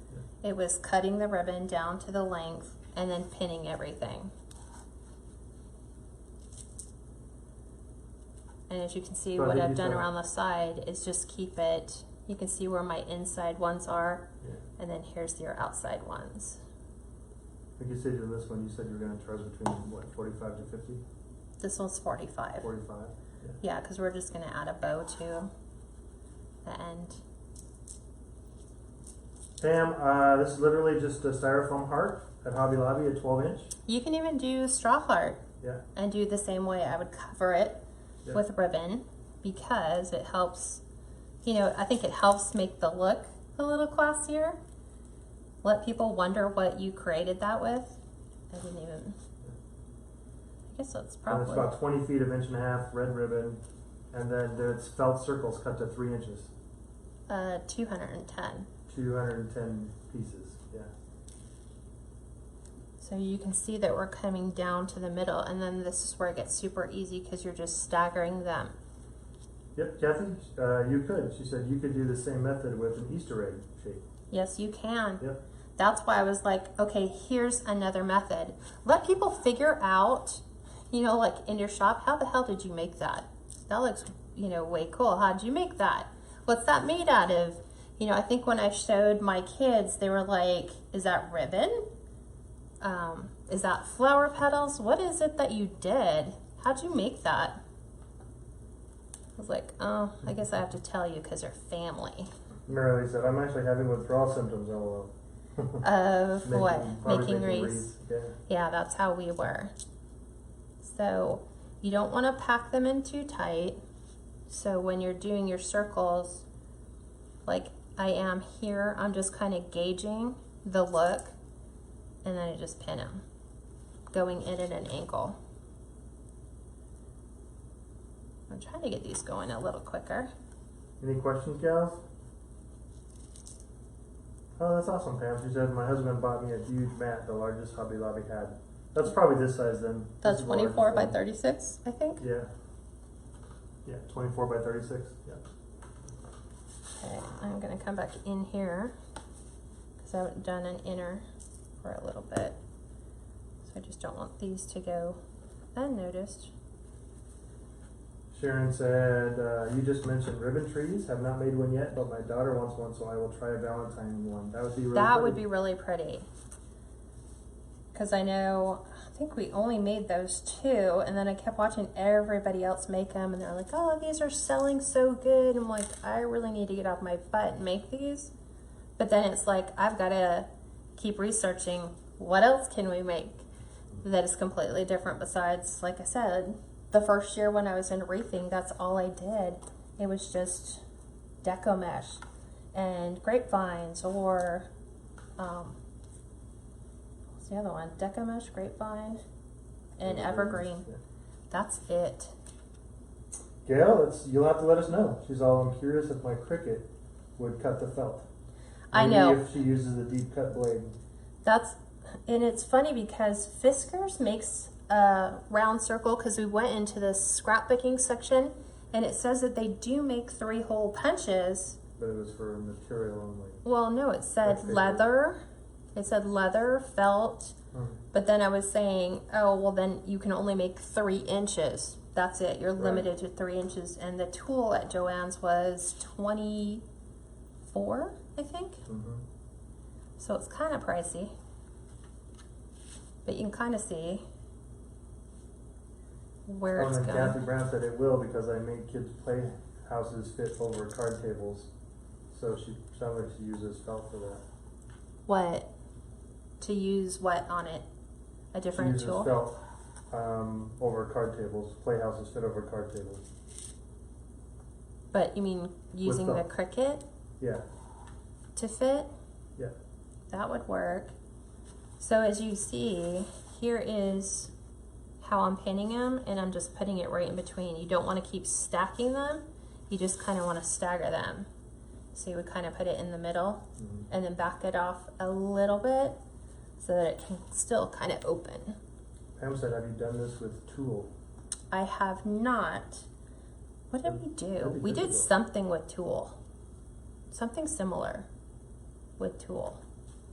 Yeah. It was cutting the ribbon down to the length and then pinning everything. And as you can see, So I what think I've you done said- around the side is just keep it, you can see where my inside ones are, Yeah. and then here's your outside ones. Like you said in this one, you said you were going to charge between, what, 45 to 50? This one's 45. 45? Yeah. Yeah, because we're just going to add a bow to the end. Pam, this is literally just a styrofoam heart at Hobby Lobby, a 12-inch. You can even do straw heart Yeah. and do the same way. I would cover it Yeah. with ribbon because it helps, you know, I think it helps make the look a little classier. Let people wonder what you created that with. I didn't even, I guess that's And it's probably, about 20 feet of 1.5 inch red ribbon, and then there's felt circles cut to 3 inches. 210. 210 pieces, yeah. So you can see that we're coming down to the middle, and then this is where it gets super easy because you're just staggering them. Yep, Kathy, you could. She said you could do the same method with an Easter egg shape. Yes, you can. Yep. That's why I was like, okay, here's another method. Let people figure out, you know, like in your shop, how the hell did you make that? That looks, you know, way cool. How'd you make that? What's that made out of? You know, I think when I showed my kids, they were like, is that ribbon? Is that flower petals? What is it that you did? How'd you make that? I was like, oh, I guess I have to tell you because they're family. Marilee said, I'm actually having withdrawal symptoms, LOL. Of what? Probably Making wreaths. Yeah. Yeah, that's how we were. So you don't want to pack them in too tight. So when you're doing your circles, like I am here, I'm just kind of gauging the look, and then I just pin them, going in at an angle. I'm trying to get these going a little quicker. Any questions, gals? Oh, that's awesome, Pam. She said, my husband bought me a huge mat, the largest Hobby Lobby had. That's probably this size then. That's This is the largest 24 by one. 36, I think. Yeah. Yeah, 24 by 36. Yeah. Okay, I'm gonna come back in here because I haven't done an inner for a little bit. So I just don't want these to go unnoticed. Sharon said, you just mentioned ribbon trees. Have not made one yet, but my daughter wants one, so I will try a Valentine one. That would be really That pretty. would be really pretty. Because I know, I think we only made those 2, and then I kept watching everybody else make them, and they're like, oh, these are selling so good. I'm like, I really need to get off my butt and make these. But then it's like, I've got to keep researching what else can we make that is completely different besides, like I said, the first year when I was in wreathing, that's all I did. It was just deco mesh and grapevines, or what's the other one? Deco mesh, grapevine, and evergreen. Yeah. that's it. Gail, you'll have to let us know. She's all, I'm curious if my Cricut would cut the felt. I Maybe know. if she uses a deep cut blade. And it's funny because Fiskars makes a round circle, because we went into the scrapbooking section and it says that they do make 3-hole punches. But it was for material only. Well, no, it said leather. It said leather, felt. But then I was saying, oh, well, then you can only make 3 inches. That's it. You're limited to 3 inches. And the tool at Joann's was 24, I think. So it's kind of pricey. But you can kind of see where it's and going. Kathy Brown said it will, because I made kids' playhouses fit over card tables. So she sounds like she uses felt for that. What? To use what on it? A different she tool? uses felt over card tables. Playhouses fit over card tables. But you mean using the Cricut Yeah. to fit? Yeah. That would work. So as you see, here is how I'm pinning them, and I'm just putting it right in between. You don't want to keep stacking them. You just kind of want to stagger them. So you would kind of put it in the middle and then back it off a little bit so that it can still kind of open. Pam said, have you done this with tulle? I have not. What did we do? We did something with tulle. Something similar with tulle.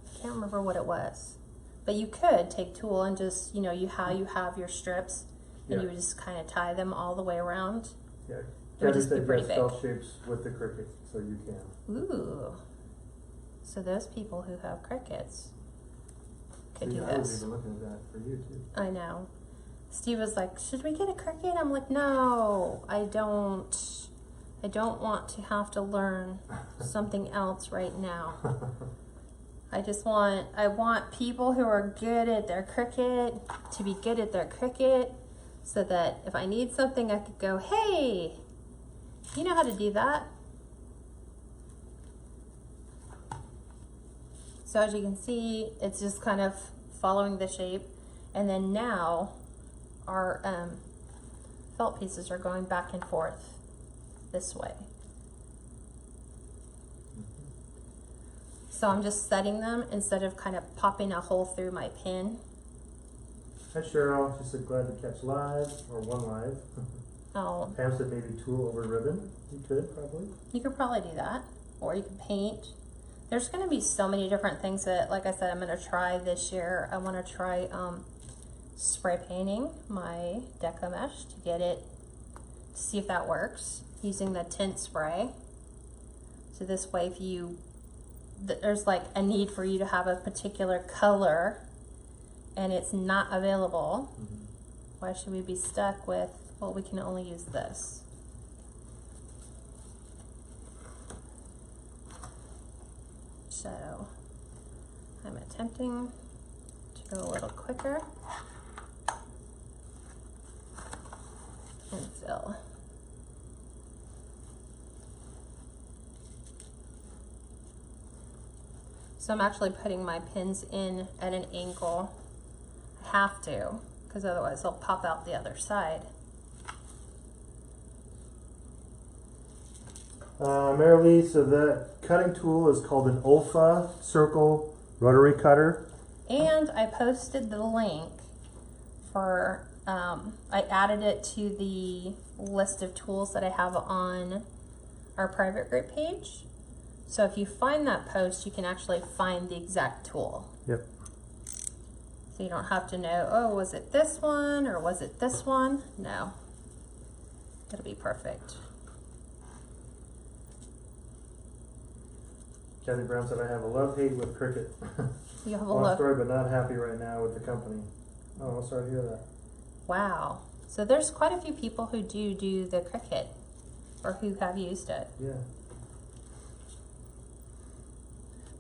I can't remember what it was. But you could take tulle and just, you know, you have your strips and you would just kind of tie them all the way around. Yeah. It would Kathy just be said pretty yes, big. felt shapes with the Cricut, so you can. Ooh. So those people who have Cricuts could See, do I was this. even looking at that for you too. I know. Steve was like, should we get a Cricut? I'm like, no, I don't want to have to learn something else right now. I want people who are good at their Cricut to be good at their Cricut, so that if I need something, I could go, hey, you know how to do that? So as you can see, it's just kind of following the shape. And then now our felt pieces are going back and forth this way. So I'm just setting them instead of kind of popping a hole through my pin. Hi Cheryl, she said glad to catch live, or one live. Oh, Pam said maybe tulle over ribbon. You could probably. you could probably do that, or you could paint. There's going to be so many different things that, like I said, I'm going to try this year. I want to try spray painting my deco mesh to get it, to see if that works, using the tint spray. So this way, if there's like a need for you to have a particular color and it's not available, why should we be stuck with, well, we can only use this? So I'm attempting to go a little quicker and fill. So I'm actually putting my pins in at an angle. I have to, because otherwise they'll pop out the other side. Marilee, so the cutting tool is called an Olfa circle rotary cutter. And I posted the link for, I added it to the list of tools that I have on our private group page. So if you find that post, you can actually find the exact tool. Yep. So you don't have to know, oh, was it this one or was it this one? No, it'll be perfect. Kathy Brown said I have a love-hate with Cricut. You have a Long look. story, but not happy right now with the company. Oh, I'm sorry to hear that. Wow. So there's quite a few people who do the Cricut, or who have used it. Yeah.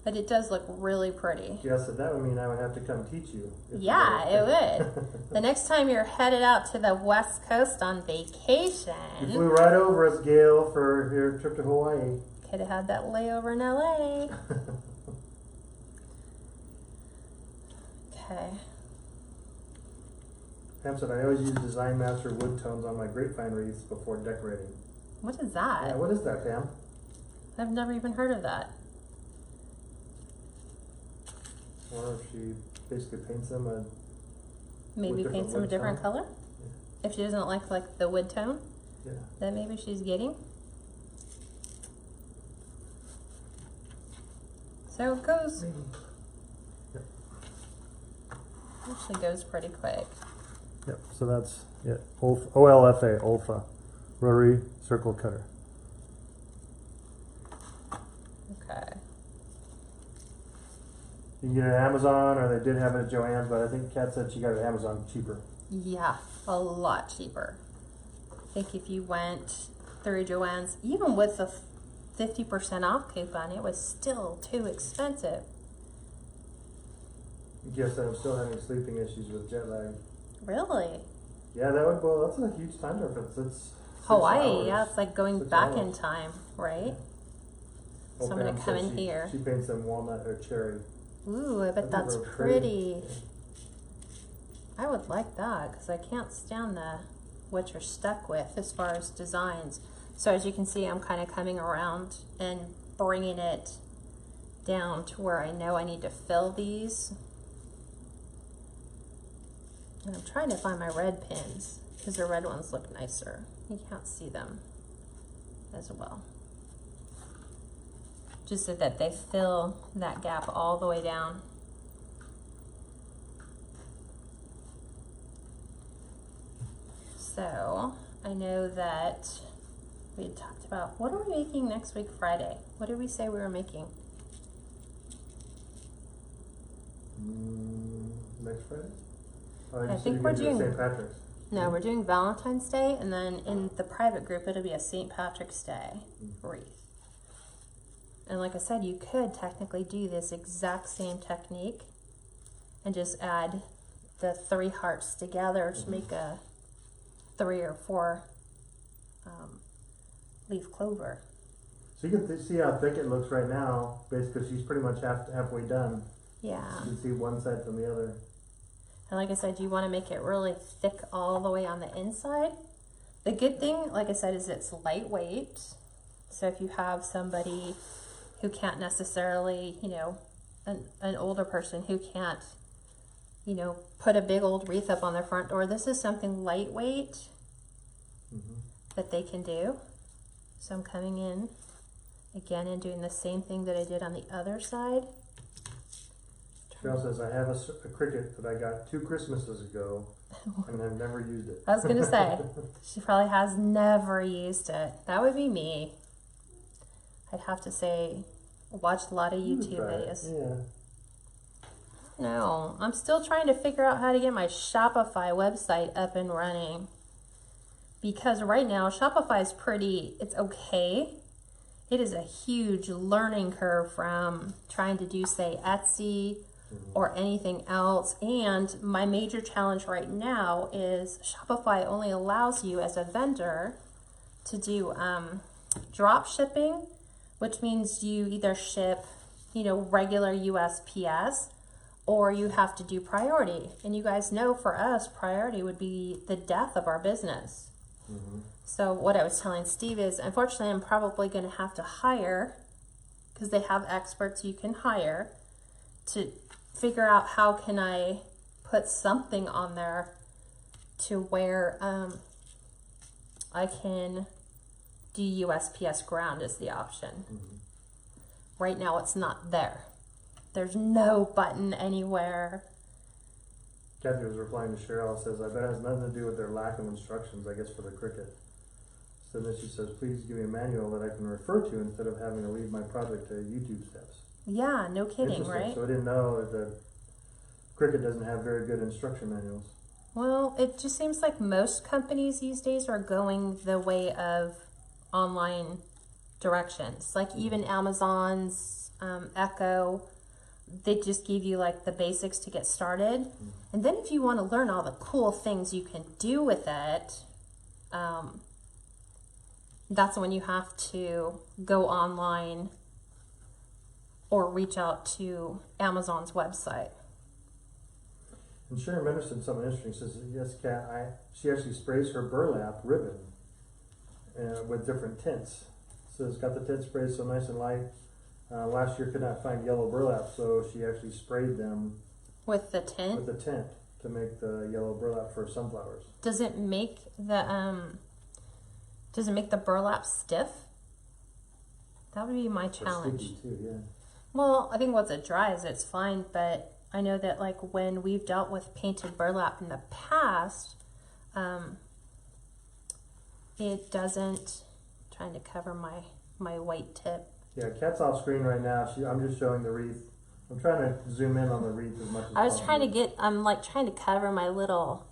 But it does look really pretty. Yes, so that would mean I would have to come teach you. Yeah, it would. The next time you're headed out to the West Coast on You vacation, flew right over us, Gail, for your trip to Hawaii. could have had that layover in LA. Okay. Pam said, I always use Design Master wood tones on my grapevine wreaths before decorating. What is that? Yeah, what is that, Pam? I've never even heard of that. I wonder if she basically paints them a Maybe with paints them a wood different tone? color? If she doesn't like the wood tone Yeah. that maybe she's getting. So it goes, Yep. actually goes pretty quick. Yep, so that's it. OLFA, OLFA, Rotary Circle Cutter. Okay. You can get it at Amazon, or they did have it at Joann's, but I think Kat said she got it at Amazon cheaper. Yeah, a lot cheaper. I think if you went through Joann's, even with the 50% off coupon, it was still too expensive. Yes, I'm still having sleeping issues with jet lag. Really? Yeah, that's a huge time difference. It's 6 Hawaii, hours. yeah, it's like going 6 back in hours. time, right? Oh, So I'm gonna Pam come said in here. She paints them walnut or cherry. Ooh, I bet that's real pretty. I would like that because I can't stand what you're stuck with as far as designs. So as you can see, I'm kind of coming around and bringing it down to where I know I need to fill these. And I'm trying to find my red pins because the red ones look nicer. You can't see them as well. Just so that they fill that gap all the way down. So I know that we had talked about, what are we making next week Friday? What did we say we were making? Next Friday? I think we're doing St. Patrick's. No, we're doing Valentine's Day, and then in the private group it'll be a St. Patrick's Day wreath. And like I said, you could technically do this exact same technique and just add the 3 hearts together to make a 3 or 4 leaf clover. So you can see how thick it looks right now. Basically, she's pretty much halfway done. Yeah. You can see one side from the other. And like I said, you want to make it really thick all the way on the inside. The good thing, like I said, is it's lightweight. So if you have somebody who can't necessarily, you know, an older person who can't, you know, put a big old wreath up on their front door, this is something lightweight that they can do. So I'm coming in again and doing the same thing that I did on the other side. Cheryl says, I have a cricket that I got 2 Christmases ago and I've never used it. I was going to say, she probably has never used it. That would be me. I'd have to say, watch a lot of YouTube videos. Yeah. No, I'm still trying to figure out how to get my Shopify website up and running. Because right now, Shopify is it's okay. It is a huge learning curve from trying to do, say, Etsy or anything else. And my major challenge right now is Shopify only allows you as a vendor to do drop shipping, which means you either ship, you know, regular USPS, or you have to do priority. And you guys know for us, priority would be the death of our business. So what I was telling Steve is, unfortunately, I'm probably going to have to hire, because they have experts you can hire, to figure out how can I put something on there to where I can do USPS ground as the option. Right now it's not there. There's no button anywhere. Kathy was replying to Cheryl, says, I bet it has nothing to do with their lack of instructions, I guess, for the cricket. So then she says, please give me a manual that I can refer to instead of having to lead my project to YouTube steps. Yeah, no kidding, right? So I didn't know that the cricket doesn't have very good instruction manuals. Well, it just seems like most companies these days are going the way of online directions. Like even Amazon's Echo, they just give you like the basics to get started. And then if you want to learn all the cool things you can do with it, that's when you have to go online or reach out to Amazon's website. And Sharon mentioned something interesting. She says, yes, Kat, she actually sprays her burlap ribbon with different tints. So it's got the tint spray so nice and light. Last year could not find yellow burlap, so she actually sprayed them with the tint. With the tint to make the yellow burlap for sunflowers. Does it make the burlap stiff? That would be my challenge. Sticky too, yeah. Well, I think once it dries, it's fine, but I know that like when we've dealt with painted burlap in the past, it doesn't. Trying to cover my white tip. Yeah, Kat's off screen right now. I'm just showing the wreath. I'm trying to zoom in on the wreath as much as possible. I was trying to get. I'm like trying to cover my little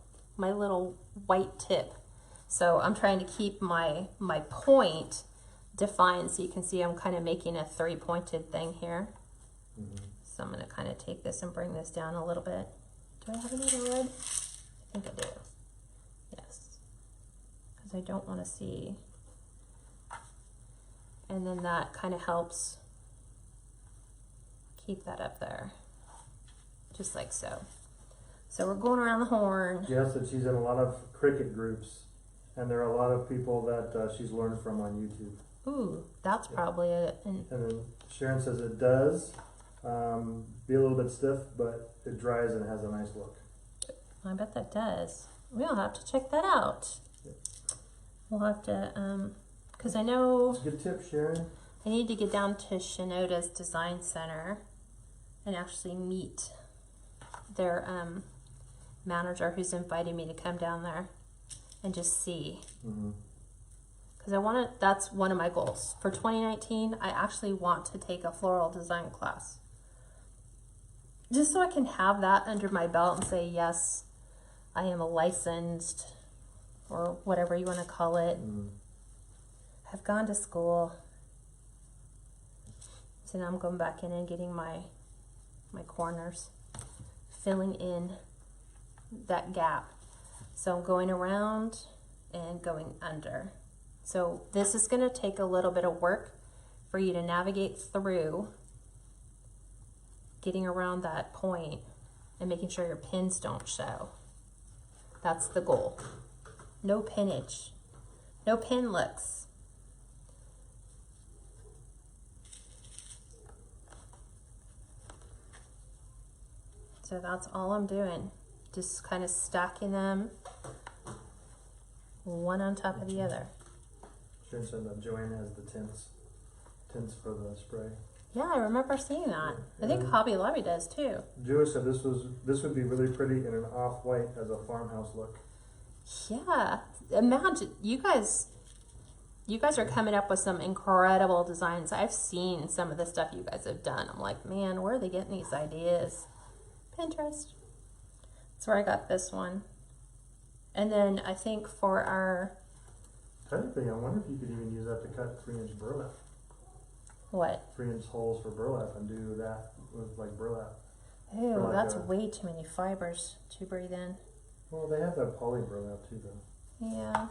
white tip, so I'm trying to keep my point defined, so you can see I'm kind of making a 3-pointed thing here. Mm-hmm. So I'm going to kind of take this and bring this down a little bit. Do I have any other red? I think I do. Yes. Because I don't want to see. And then that kind of helps keep that up there. Just like so. So we're going around the horn. Yes, and she's in a lot of cricket groups. And there are a lot of people that she's learned from on YouTube. Ooh, that's probably and then Sharon says it does be a little bit stiff, but it dries and has a nice look. I bet that does. We'll have to check that out. Yeah. We'll have to, because I know That's a good tip, Sharon. I need to get down to Shinoda's Design Center and actually meet their manager who's invited me to come down there and just see. Mm-hmm. Because that's one of my goals. For 2019, I actually want to take a floral design class. Just so I can have that under my belt and say, yes, I am a licensed, or whatever you want to call it. I've gone to school. So now I'm going back in and getting my corners, filling in that gap. So I'm going around and going under. So this is going to take a little bit of work for you to navigate through getting around that point and making sure your pins don't show. That's the goal. No pinnage. No pin looks. So that's all I'm doing. Just kind of stacking them one on top of the other. Sharon said that Joanne has the tints for the spray. Yeah, I remember seeing that. Yeah. I think Hobby Lobby does too. Jewish said this would be really pretty in an off-white as a farmhouse look. Yeah, imagine you guys are coming up with some incredible designs. I've seen some of the stuff you guys have done. I'm like, man, where are they getting these ideas? Pinterest. That's where I got this one. And then I think for our Technically, I wonder if you could even use that to cut 3-inch burlap. what? 3-inch holes for burlap and do that with like burlap. Ooh, For like that's a- way too many fibers to breathe in. Well, they have that poly burlap too, though. Yeah.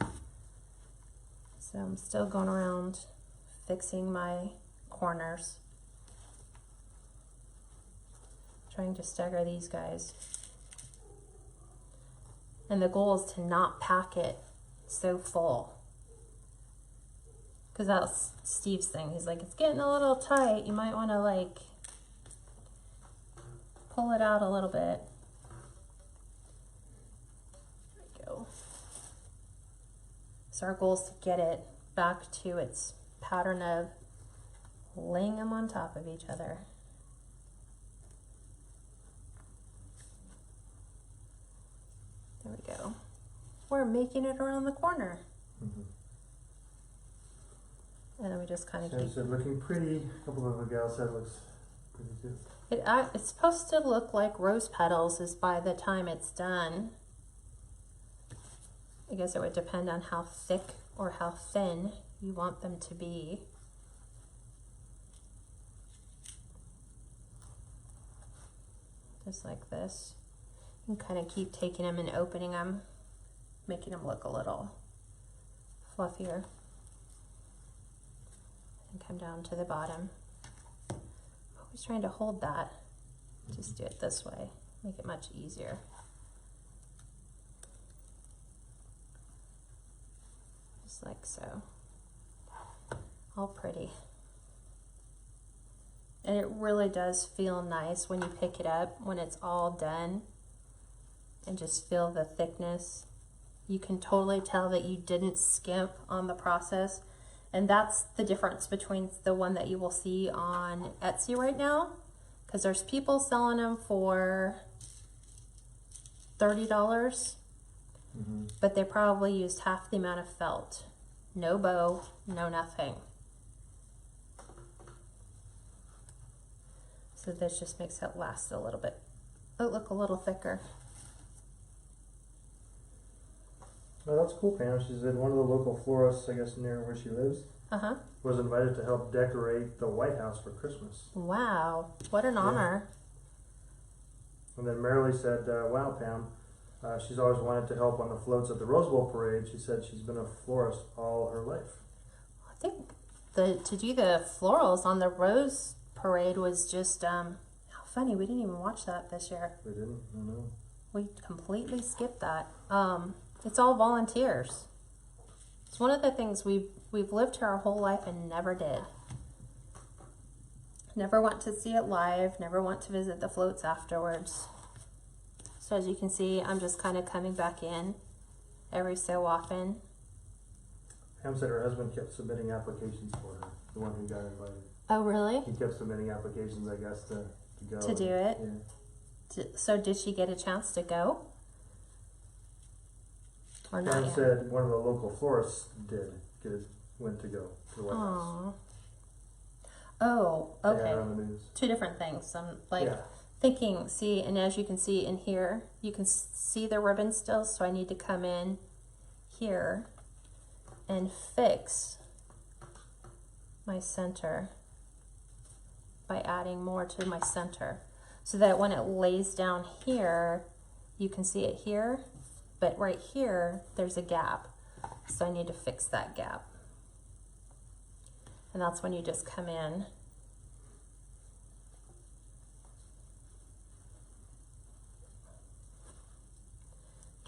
So I'm still going around fixing my corners. Trying to stagger these guys. And the goal is to not pack it so full. Because that's Steve's thing. He's like, it's getting a little tight. You might want to like pull it out a little bit. There we go. So our goal is to get it back to its pattern of laying them on top of each other. There we go. We're making it around the corner. Mm-hmm. And then we just kind of Sharon keep said looking pretty. A couple of the gals said looks pretty good. it's supposed to look like rose petals is by the time it's done. I guess it would depend on how thick or how thin you want them to be. Just like this. You can kind of keep taking them and opening them, making them look a little fluffier. And come down to the bottom. Always trying to hold that. Just do it this way. Make it much easier. just like so. All pretty. And it really does feel nice when you pick it up, when it's all done, and just feel the thickness. You can totally tell that you didn't skimp on the process. And that's the difference between the one that you will see on Etsy right now, because there's people selling them for $30, but they probably used half the amount of felt. No bow, no nothing. So this just makes it last a little bit. Oh, look, a little thicker. Oh, that's cool, Pam. She said one of the local florists, I guess near where she lives, was invited to help decorate the White House for Christmas. Wow, what an honor. And then Marilee said, wow, Pam, she's always wanted to help on the floats at the Rose Bowl parade. She said she's been a florist all her life. I think to do the florals on the Rose parade was just, how funny, we didn't even watch that this year. We didn't? I know. We completely skipped that. It's all volunteers. It's one of the things we've lived here our whole life and never did. Never went to see it live, never went to visit the floats afterwards. So as you can see, I'm just kind of coming back in every so often. Pam said her husband kept submitting applications for her, the one who got invited. Oh, really? He kept submitting applications, I guess, to go. To do it? Yeah. So did she get a chance to go? Or not Pam yet? said one of the local florists went to go to the White House. Aww. Oh, okay. Yeah, on the news. Two different things. I'm like Yeah. thinking, see, and as you can see in here, you can see the ribbon still, so I need to come in here and fix my center by adding more to my center, so that when it lays down here, you can see it here, but right here, there's a gap. So I need to fix that gap. And that's when you just come in.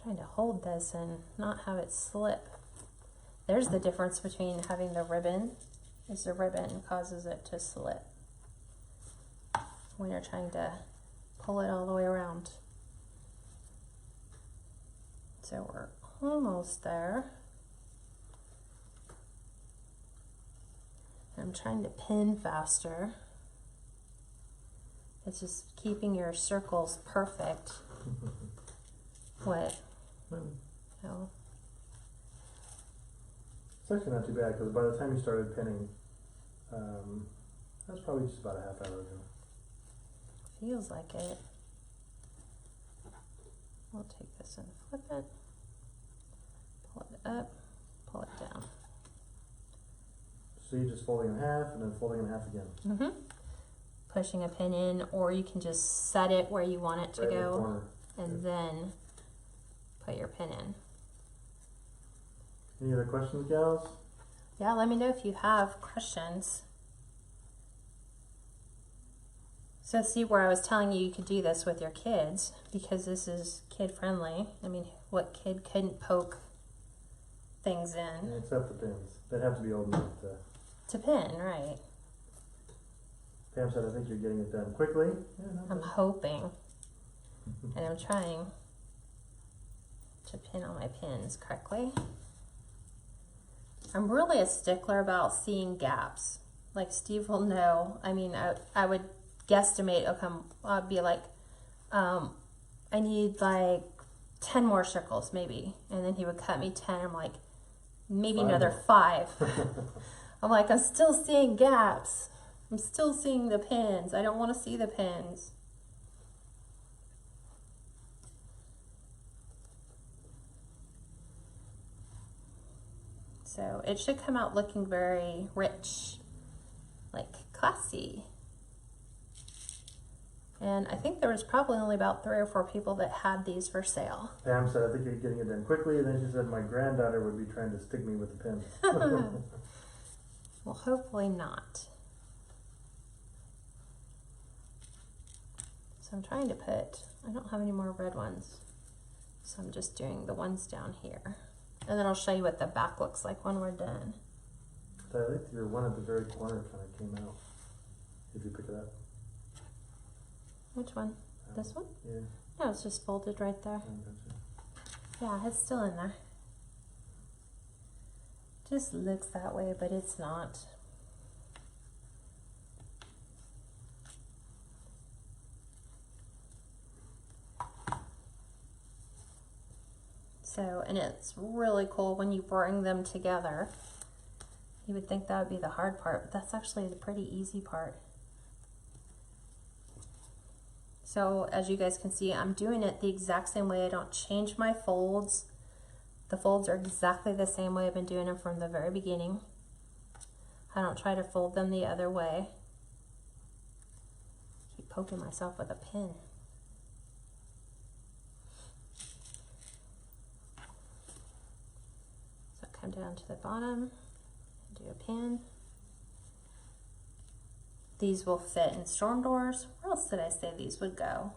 Trying to hold this and not have it slip. There's the difference between having the ribbon, is the ribbon causes it to slip when you're trying to pull it all the way around. So we're almost there. I'm trying to pin faster. It's just keeping your circles perfect. What? No. It's actually not too bad, because by the time you started pinning, that was probably just about a half hour ago. Feels like it. We'll take this and flip it. Pull it up, pull it down. So you're just folding in half and then folding in half again. Pushing a pin in, or you can just set it where you want it to Right in the go, corner. and then put your pin in. Any other questions, gals? Yeah, let me know if you have questions. So see where I was telling you could do this with your kids, because this is kid friendly. I mean, what kid couldn't poke things in? Yeah, except the pins. They'd have to be old enough To pin, right. Pam said, I think you're getting it done quickly. Yeah, not I'm bad. hoping, and I'm trying to pin all my pins correctly. I'm really a stickler about seeing gaps. Like Steve will know. I mean, I would guesstimate, okay, I'd be like, I need like 10 more circles maybe. And then he would cut me 10. I'm like, maybe another 5. I'm like, I'm still seeing gaps. I'm still seeing the pins. I don't want to see the pins. So it should come out looking very rich, like classy. And I think there was probably only about 3 or 4 people that had these for sale. Pam said, I think you're getting it done quickly. And then she said, my granddaughter would be trying to stick me with the pin. Well, hopefully not. So I'm trying to put, I don't have any more red ones. So I'm just doing the ones down here. And then I'll show you what the back looks like when we're done. So I think your one at the very corner kind of came out. If you pick it up. Which one? This one? Yeah. No, it's just folded right there. Yeah, it's still in there. Just looks that way, but it's not. So, and it's really cool when you bring them together. You would think that would be the hard part, but that's actually the pretty easy part. So as you guys can see, I'm doing it the exact same way. I don't change my folds. The folds are exactly the same way I've been doing them from the very beginning. I don't try to fold them the other way. Keep poking myself with a pin. So come down to the bottom, do a pin. These will fit in storm doors. Where else did I say these would go?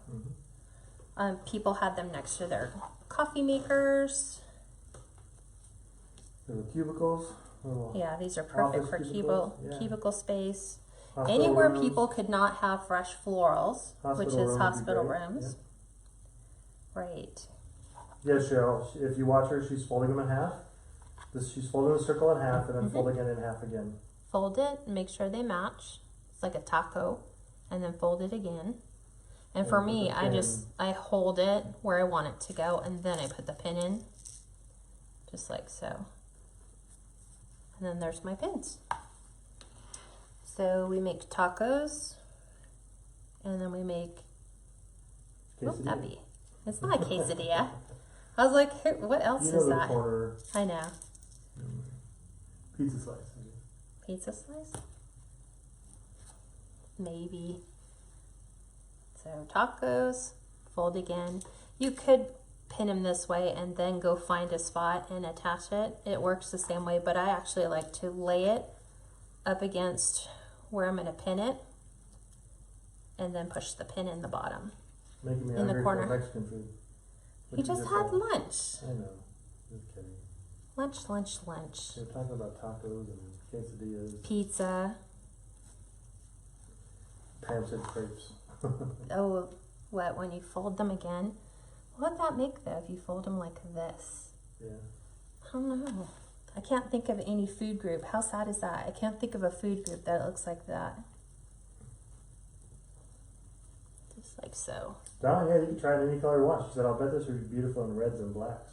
People had them next to their coffee makers. There were cubicles. Yeah, these are perfect for cubicle space. Hospital Anywhere rooms. people could not have fresh florals, which is room hospital would be great. rooms. Right. Yeah, Cheryl, if you watch her, she's folding them in half. She's folding the circle in half and then folding it in half again. Fold it and make sure they match. It's like a taco, and then fold it again. And for me, I hold it where I want it to go, and then I put the pin in, just like so. And then there's my pins. So we make tacos, and then we make, what would that be? It's not a quesadilla. I was like, what else is that? Corner, I know. pizza slice. Pizza slice? Maybe. So tacos, fold again. You could pin them this way and then go find a spot and attach it. It works the same way, but I actually like to lay it up against where I'm going to pin it and then push the pin in the bottom. Making me in the corner. For Mexican food. You just had lunch. I know. Just kidding. Lunch. We're talking about tacos and quesadillas. Pizza. Pam said crepes. Oh, what, when you fold them again? What would that make though if you fold them like this? Yeah. I don't know. I can't think of any food group. How sad is that? I can't think of a food group that looks like that. Just like so. Oh yeah, you can try it any color you want. She said, I'll bet this would be beautiful in reds and blacks.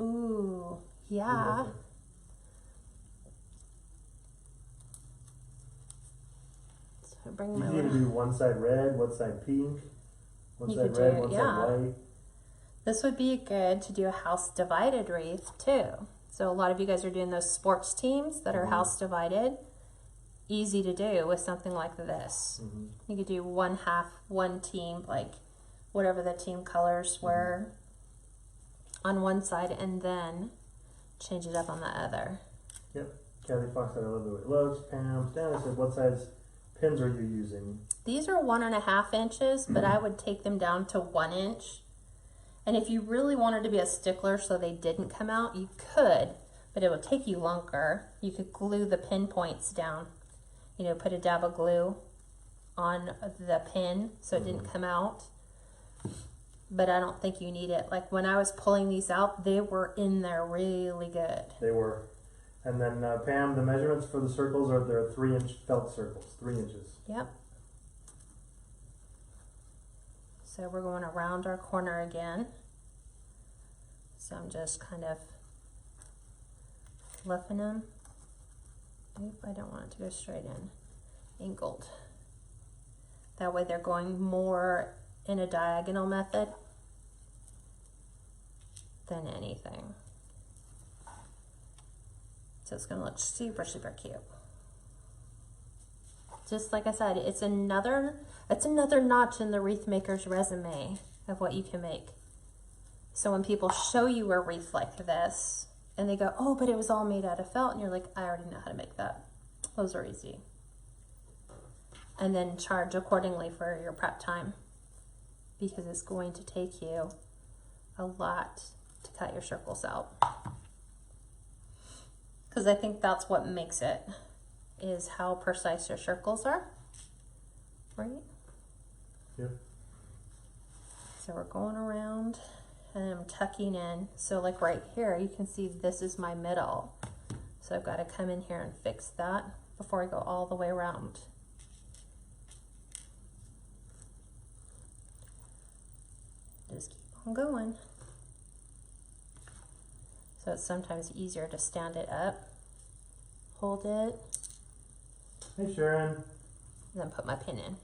Ooh, yeah. So I bring You my can either do one side red, one side pink, one You side could red, do- one yeah. side white. This would be good to do a house divided wreath too. So a lot of you guys are doing those sports teams that are house divided. Easy to do with something like this. You could do one half, one team, like whatever the team colors were on one side, and then change it up on the other. Yep. Kathy Fox said, I love the way it looks. Pam Stanley said, what size pins are you using? These are 1.5 inches, but I would take them down to 1 inch. And if you really wanted to be a stickler so they didn't come out, you could, but it would take you longer. You could glue the pin points down. You know, put a dab of glue on the pin so it didn't come out. But I don't think you need it. Like when I was pulling these out, they were in there really good. They were. And then Pam, the measurements for the circles are they're 3-inch felt circles, 3 inches. Yep. So we're going around our corner again. So I'm just kind of fluffing them. Oop, I don't want it to go straight in. Angled. That way they're going more in a diagonal method than anything. So it's going to look super, super cute. Just like I said, it's another notch in the wreath maker's resume of what you can make. So when people show you a wreath like this, and they go, oh, but it was all made out of felt, and you're like, I already know how to make that. Those are easy. And then charge accordingly for your prep time, because it's going to take you a lot to cut your circles out. Because I think that's what makes it, is how precise your circles are, right? Yep. So we're going around and I'm tucking in. So like right here, you can see this is my middle. So I've got to come in here and fix that before I go all the way around. Just keep on going. So it's sometimes easier to stand it up, hold it, Hey Sharon. and then put my pin in.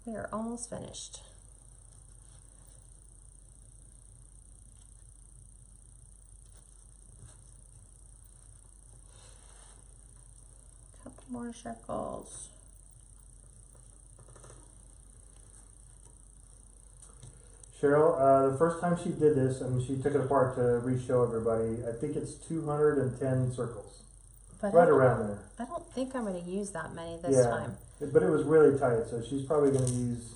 We are almost finished. Couple more circles. Cheryl, the first time she did this, and she took it apart to re-show everybody, I think it's 210 circles. But Right around there. I don't think I'm going to use that many this Yeah. time. But it was really tight, so she's probably going to use,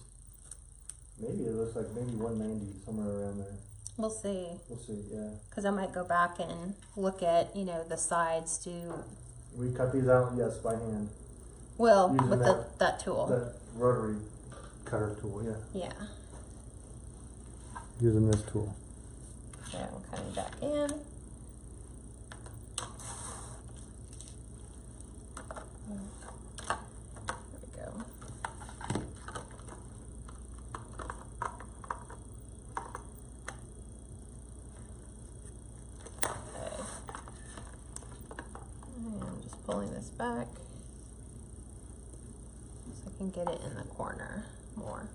maybe it looks like maybe 190, somewhere around there. We'll see. We'll see, yeah. Because I might go back and look at, you know, the sides to, We cut these out, yes, by hand. well, Using with that- that tool. That rotary cutter tool, yeah. Yeah. Using this tool. So I'm cutting back in. There we go. Okay. I'm just pulling this back so I can get it in the corner more.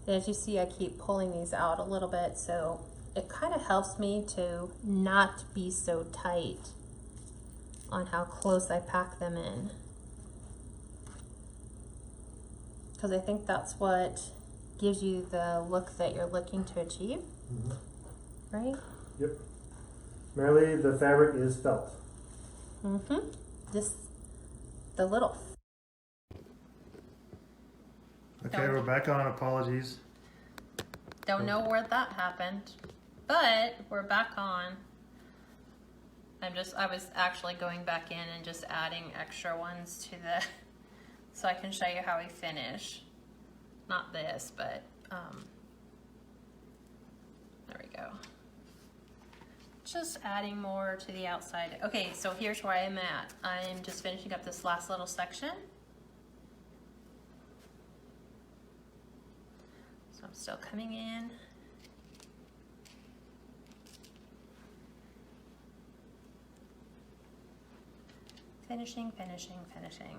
And as you see, I keep pulling these out a little bit, so it kind of helps me to not be so tight on how close I pack them in. Because I think that's what gives you the look that you're looking to achieve, right? Yep. Merely, the fabric is felt. Just the little. Okay, we're back on. Apologies. Don't know where that happened, but we're back on. I was actually going back in and just adding extra ones to the, so I can show you how we finish. Not this, but there we go. Just adding more to the outside. Okay, so here's where I'm at. I'm just finishing up this last little section. So I'm still coming in. Finishing, finishing, finishing.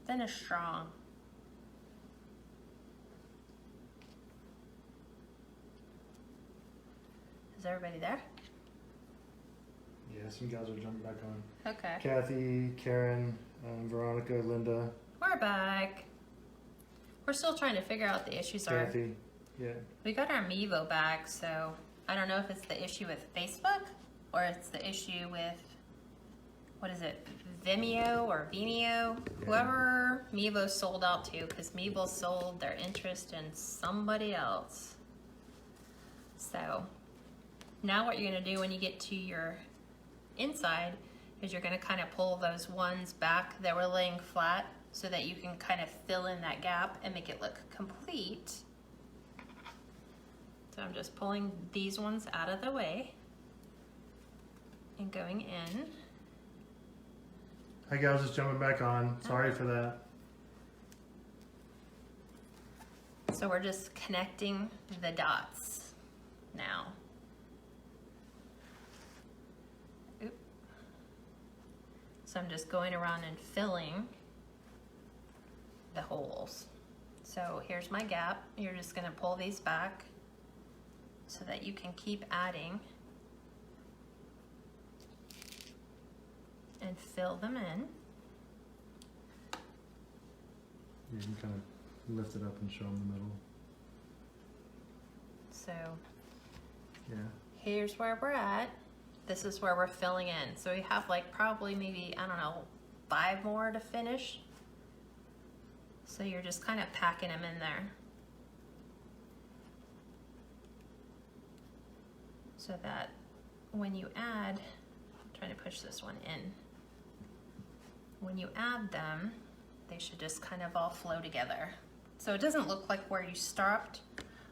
Finish strong. Is everybody there? Yeah, some guys are jumping back on. Okay. Kathy, Karen, Veronica, Linda. We're back. We're still trying to figure out the issues are. Kathy, yeah. We got our Mevo back, so I don't know if it's the issue with Facebook or it's the issue with, what is it, Vimeo or Vimeo? Yeah. Whoever Mevo sold out to, because Mevo sold their interest in somebody else. So now what you're going to do when you get to your inside is you're going to kind of pull those ones back that were laying flat so that you can kind of fill in that gap and make it look complete. So I'm just pulling these ones out of the way and going in. Hi guys, just jumping back on. Sorry for that. So we're just connecting the dots now. Oop. So I'm just going around and filling the holes. So here's my gap. You're just going to pull these back so that you can keep adding and fill them in. You can kind of lift it up and show them the middle. So Yeah. here's where we're at. This is where we're filling in. So we have like probably maybe, I don't know, 5 more to finish. So you're just kind of packing them in there. so that when you add, I'm trying to push this one in, when you add them, they should just kind of all flow together. So it doesn't look like where you stopped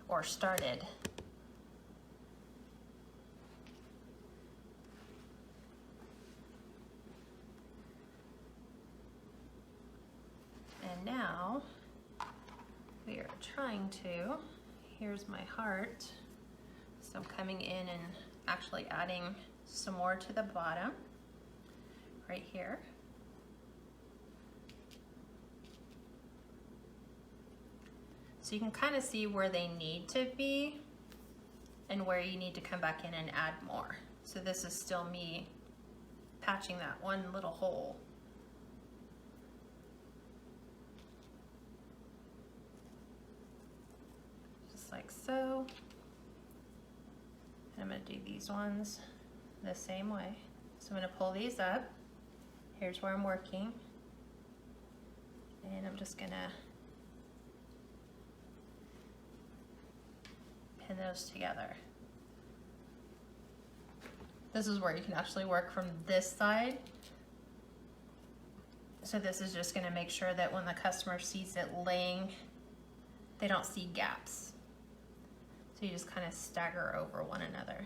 or started. And now we are trying to, here's my heart. So I'm coming in and actually adding some more to the bottom, right here. So you can kind of see where they need to be and where you need to come back in and add more. So this is still me patching that one little hole. Just like so. And I'm going to do these ones the same way. So I'm going to pull these up. Here's where I'm working. And I'm just going to pin those together. This is where you can actually work from this side. So this is just going to make sure that when the customer sees it laying, they don't see gaps. So you just kind of stagger over one another.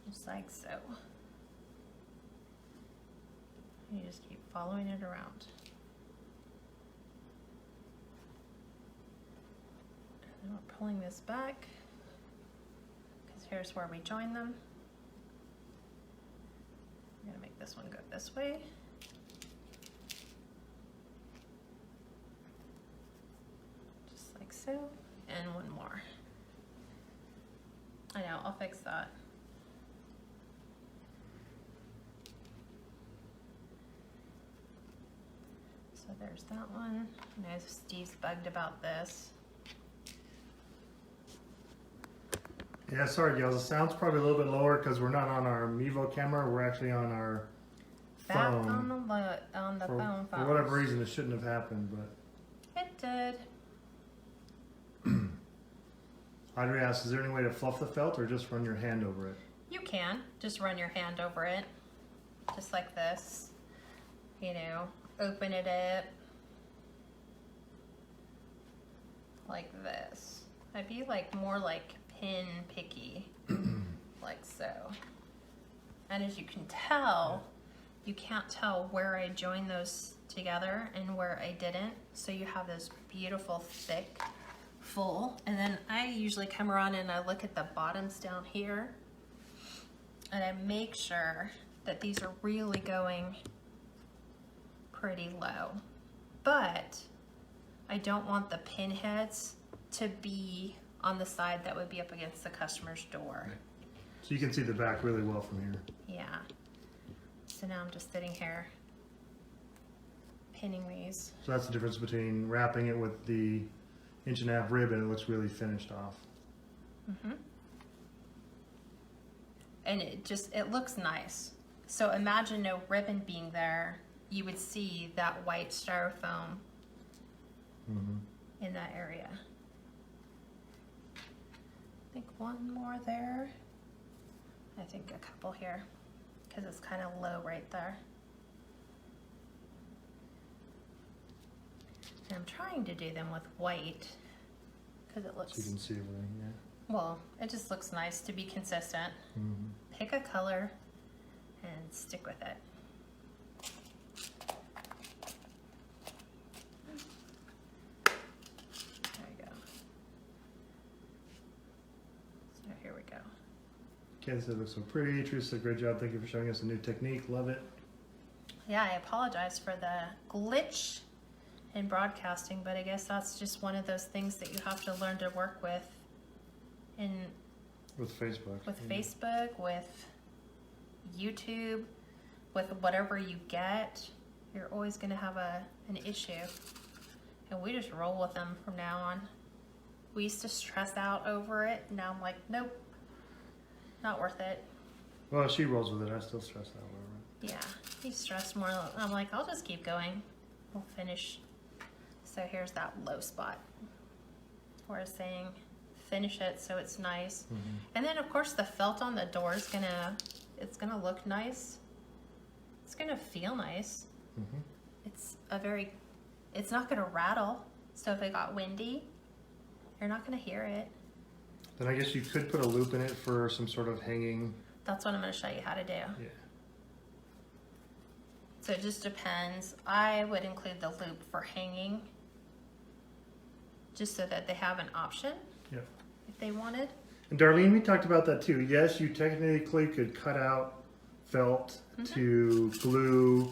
Just like so. You just keep following it around. And we're pulling this back because here's where we join them. I'm gonna make this one go this way. Just like so, and one more. I know, I'll fix that. So there's that one. I know Steve's bugged about this. Yeah, sorry guys, the sound's probably a little bit lower because we're not on our Mevo camera, we're actually on our Back phone. on the phone. For whatever reason, it shouldn't have happened, but... It did. Audrey asks, is there any way to fluff the felt or just run your hand over it? You can. Just run your hand over it. Just like this. You know, open it up. Like this. I'd be like more like pin picky. Like so. And as you can tell, you can't tell where I joined those together and where I didn't. So you have this beautiful thick full. And then I usually come around and I look at the bottoms down here. And I make sure that these are really going pretty low. But I don't want the pin heads to be on the side that would be up against the customer's door. Okay. So you can see the back really well from here. Yeah. So now I'm just sitting here pinning these. So that's the difference between wrapping it with the 1.5 inch rib and it looks really finished off. Mm-hmm. And it looks nice. So imagine no ribbon being there. You would see that white styrofoam in that area. I think one more there. I think a couple here because it's kind of low right there. And I'm trying to do them with white because it looks... So you can see everything, yeah. Well, it just looks nice to be consistent. Pick a color and stick with it. There you go. So here we go. Okay, so it looks so pretty. Teresa, great job. Thank you for showing us a new technique. Love it. Yeah, I apologize for the glitch in broadcasting, but I guess that's just one of those things that you have to learn to work with with Facebook. With Facebook, with YouTube, with whatever you get, you're always going to have an issue. And we just roll with them from now on. We used to stress out over it. Now I'm like, nope, not worth it. Well, she rolls with it. I still stress out over it. Yeah, he stressed more. I'm like, I'll just keep going. We'll finish. So here's that low spot. before I was saying, finish it so it's nice. And then of course the felt on the door is it's gonna look nice. It's gonna feel nice. It's not gonna rattle. So if it got windy, you're not gonna hear it. Then I guess you could put a loop in it for some sort of hanging. That's what I'm gonna show you how to do. Yeah. So it just depends. I would include the loop for hanging, just so that they have an option. Yeah. If they wanted. And Darlene, we talked about that too. Yes, you technically could cut out felt to glue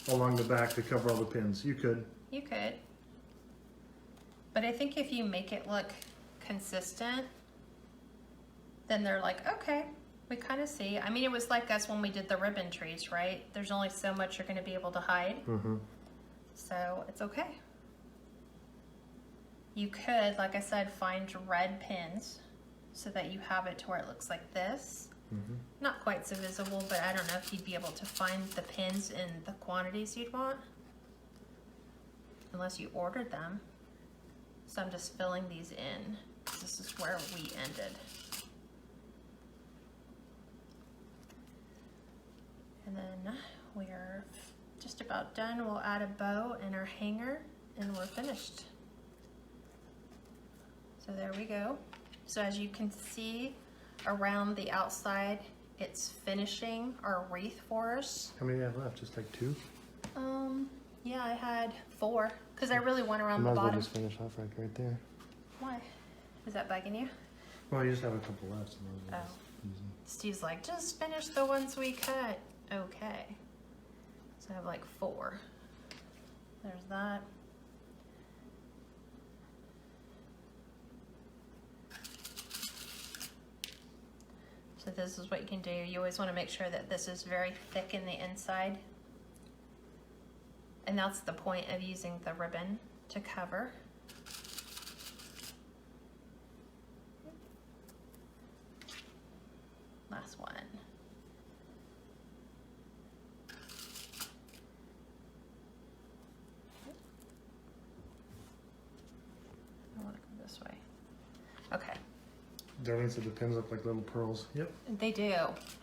along the back to cover all the pins. You could. You could. But I think if you make it look consistent, then they're like, okay, we kind of see. I mean, it was like us when we did the ribbon trees, right? There's only so much you're going to be able to hide. So it's okay. You could, like I said, find red pins so that you have it to where it looks like this. Not quite so visible, but I don't know if you'd be able to find the pins in the quantities you'd want. Unless you ordered them. So I'm just filling these in. This is where we ended. And then we're just about done. We'll add a bow and our hanger and we're finished. So there we go. So as you can see around the outside, it's finishing our wreath for us. How many do you have left? Just like 2? Yeah, I had 4 because I really went around the Might as well bottom. just finish off right there. Why? Is that bugging you? Well, you just have a couple left. So Oh. Steve's like, just finish the ones we cut. Okay. So I have like 4. There's that. So this is what you can do. You always want to make sure that this is very thick in the inside. And that's the point of using the ribbon to cover. Last one. I want to go this way. Okay. Darlene said the pins look like little pearls. Yep. They do.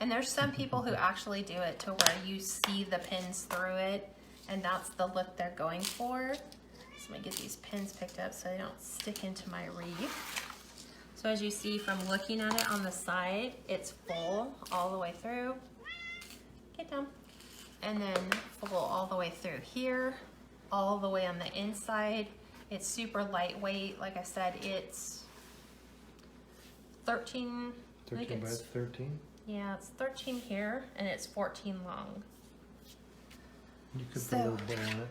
And there's some people who actually do it to where you see the pins through it, and that's the look they're going for. So let me get these pins picked up so they don't stick into my wreath. So as you see from looking at it on the side, it's full all the way through. Get down. And then full all the way through here, all the way on the inside. It's super lightweight. Like I said, it's 13 by 13? Yeah, it's 13 here, and it's 14 long. You could put a little bow on it.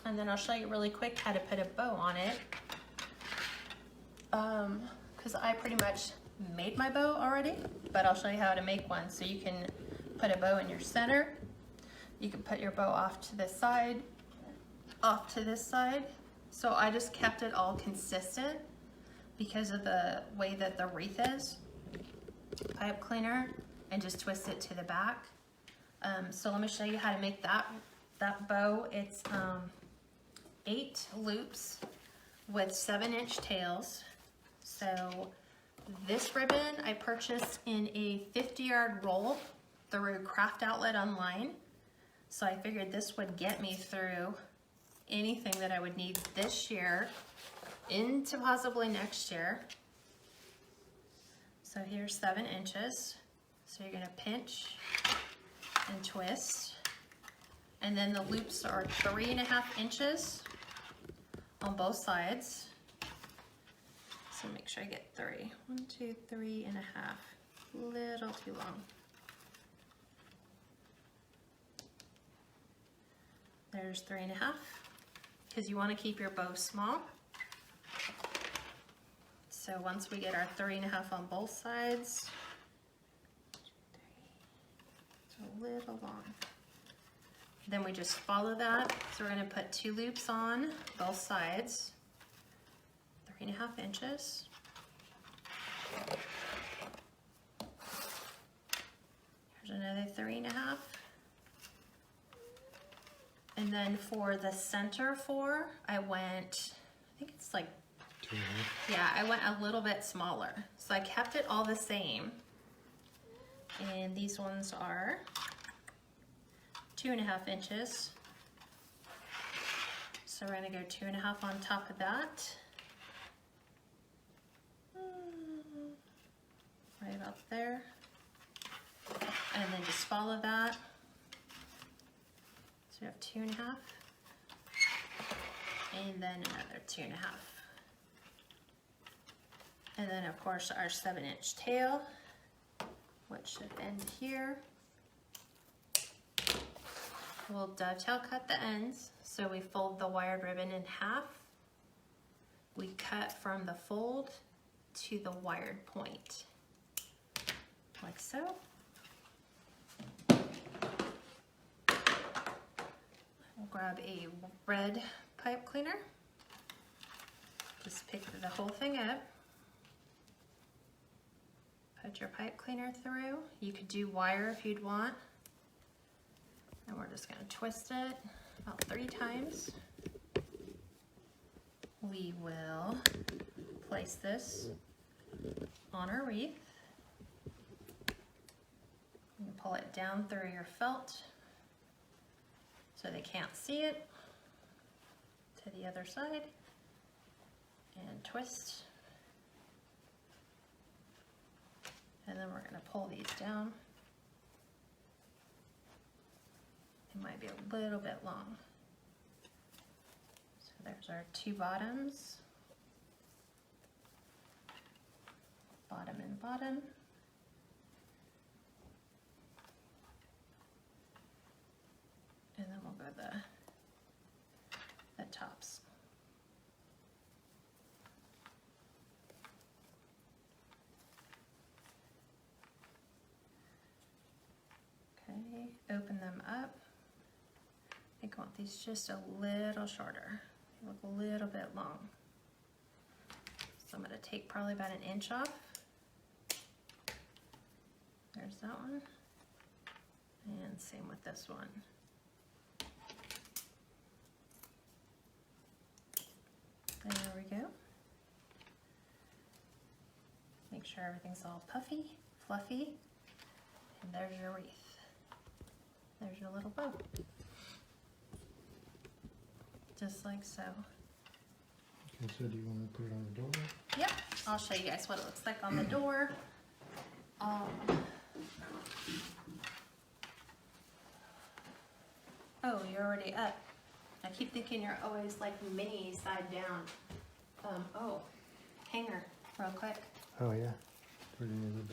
And then I'll show you really quick how to put a bow on it. Because I pretty much made my bow already, but I'll show you how to make one. So you can put a bow in your center. You can put your bow off to this side, off to this side. So I just kept it all consistent because of the way that the wreath is. Pipe cleaner and just twist it to the back. So let me show you how to make that bow. It's 8 loops with 7-inch tails. So this ribbon I purchased in a 50-yard roll through Craft Outlet online. So I figured this would get me through anything that I would need this year into possibly next year. So here's 7 inches. So you're gonna pinch and twist. And then the loops are 3.5 inches on both sides. So make sure I get 3. 1, 2, 3.5. Little too long. There's 3.5, because you want to keep your bow small. So once we get our 3.5 on both sides, it's a little long. Then we just follow that. So we're going to put 2 loops on both sides, 3.5 inches. Here's another 3.5. And then for the center 4, I went, I think it's like 2.5. Yeah, I went a little bit smaller. So I kept it all the same. And these ones are 2.5 inches. So we're gonna go 2.5 on top of that. Right about there. And then just follow that. So we have 2.5. And then another 2.5. And then of course our 7-inch tail, which should end here. We'll dovetail cut the ends. So we fold the wired ribbon in half. We cut from the fold to the wired point, like so. We'll grab a red pipe cleaner. Just pick the whole thing up. Put your pipe cleaner through. You could do wire if you'd want. And we're just gonna twist it about 3 times. We will place this on our wreath. You can pull it down through your felt so they can't see it, to the other side, and twist. And then we're gonna pull these down. It might be a little bit long. So there's our 2 bottoms, bottom and bottom. And then we'll go the tops. Okay, open them up. I think I want these just a little shorter. They look a little bit long. So I'm going to take probably about 1 inch off. There's that one. And same with this one. There we go. Make sure everything's all puffy, fluffy. And there's your wreath. There's your little bow. Just like so. Okay, so do you want to put it on the door? Yep, I'll show you guys what it looks like on the door. Oh, you're already up. I keep thinking you're always like mini side down. Oh, hanger, real quick. Oh yeah. Put it in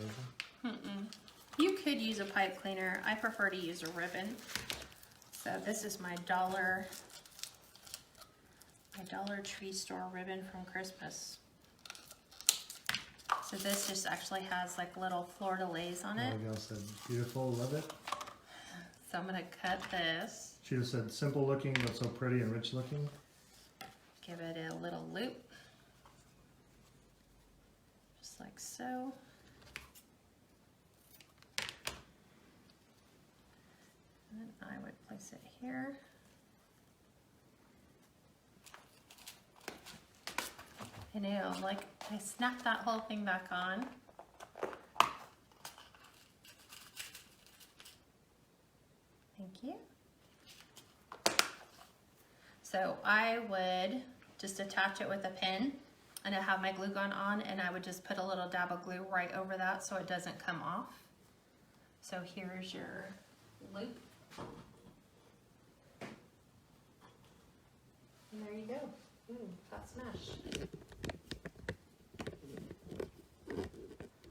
the dozen. You could use a pipe cleaner. I prefer to use a ribbon. So this is my Dollar Tree store ribbon from Christmas. So this just actually has like little fleur-de-lis on it. Abigail said, beautiful, love it. So I'm gonna cut this. She just said, simple looking, but so pretty and rich looking. Give it a little loop. Just like so. And then I would place it here. I know, like I snapped that whole thing back on. Thank you. So I would just attach it with a pin, and I have my glue gun on, and I would just put a little dab of glue right over that so it doesn't come off. So here's your loop. And there you go. Got smashed.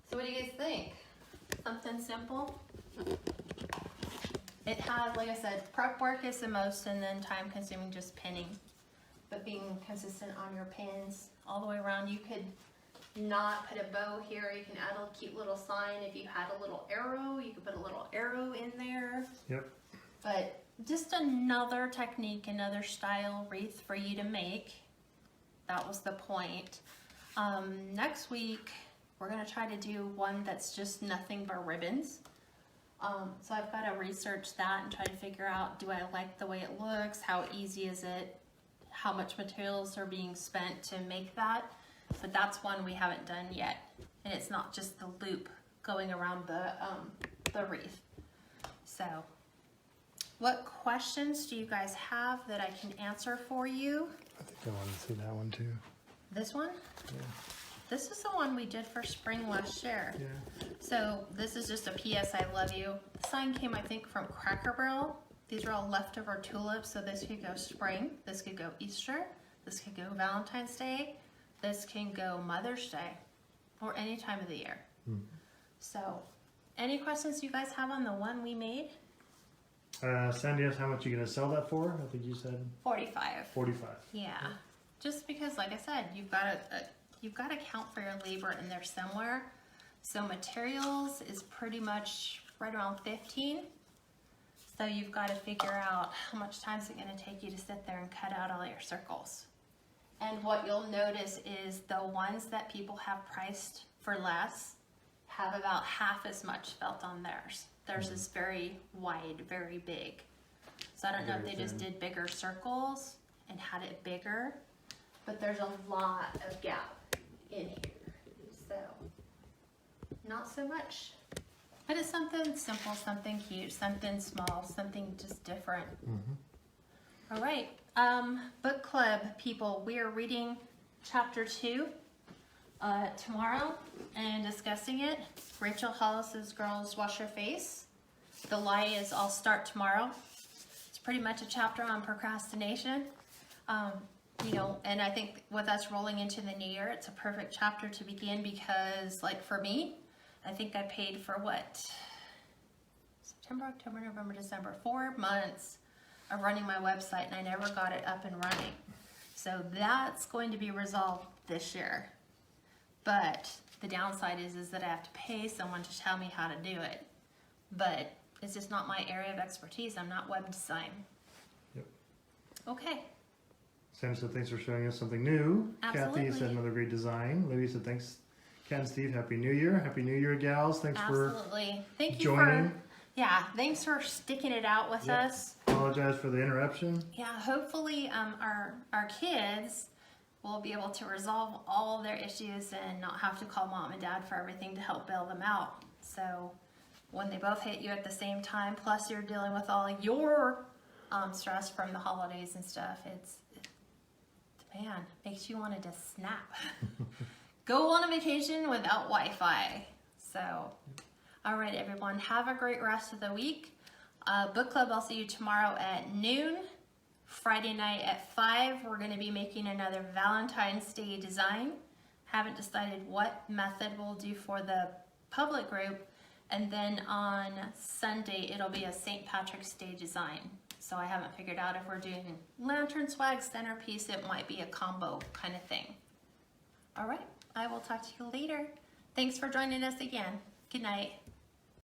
So what do you guys think? Something simple? It has, like I said, prep work is the most, and then time consuming just pinning. But being consistent on your pins all the way around. You could not put a bow here. You can add a cute little sign. If you had a little arrow, you could put a little arrow in there. Yep. But just another technique, another style wreath for you to make. That was the point. Next week, we're gonna try to do one that's just nothing but ribbons. So I've got to research that and try to figure out, do I like the way it looks? How easy is it? How much materials are being spent to make that? but that's one we haven't done yet. And it's not just the loop going around the wreath. So, what questions do you guys have that I can answer for you? I think I want to see that one too. This one? Yeah. This is the one we did for spring last year. Yeah. So this is just a P.S. I love you. The sign came, I think, from Cracker Barrel. These are all leftover tulips, so this could go spring, this could go Easter, this could go Valentine's Day, this can go Mother's Day, or any time of the year. So, any questions you guys have on the one we made? Sandy asked how much you gonna sell that for? I think you said 45. 45. Yeah, just because, like I said, you've got to count for your labor in there somewhere. So materials is pretty much right around 15. So you've got to figure out how much time is it going to take you to sit there and cut out all your circles. And what you'll notice is the ones that people have priced for less have about half as much felt on theirs. Theirs is very wide, very big. So I don't know if they just did bigger circles and had it bigger, but there's a lot of gap in here. So not so much. But it's something simple, something cute, something small, something just different. All right, book club people, we are reading chapter 2 tomorrow and discussing it. Rachel Hollis's Girls Wash Your Face. The lie is I'll start tomorrow. It's pretty much a chapter on procrastination. You know, and I think with us rolling into the new year, it's a perfect chapter to begin because, like for me, I think I paid for what? September, October, November, December, 4 months of running my website and I never got it up and running. So that's going to be resolved this year. But the downside is that I have to pay someone to tell me how to do it. But it's just not my area of expertise. I'm not web design. Yep. Okay. Sam said thanks for showing us something new. Absolutely. Kathy said another great design. Libby said thanks. Kat and Steve, Happy New Year. Happy New Year, gals. Thanks Absolutely. Thank you joining. thanks for sticking it out with us. Apologize for the interruption. Yeah, hopefully our kids will be able to resolve all their issues and not have to call mom and dad for everything to help bail them out. So when they both hit you at the same time, plus you're dealing with all your stress from the holidays and stuff, it's man, makes you want to just snap. Go on a vacation without Wi-Fi. So, all right, everyone, have a great rest of the week. Book club, I'll see you tomorrow at noon. Friday night at 5, we're going to be making another Valentine's Day design. Haven't decided what method we'll do for the public group. And then on Sunday, it'll be a St. Patrick's Day design. So I haven't figured out if we're doing lantern swag centerpiece. It might be a combo kind of thing. All right, I will talk to you later. Thanks for joining us again. Good night.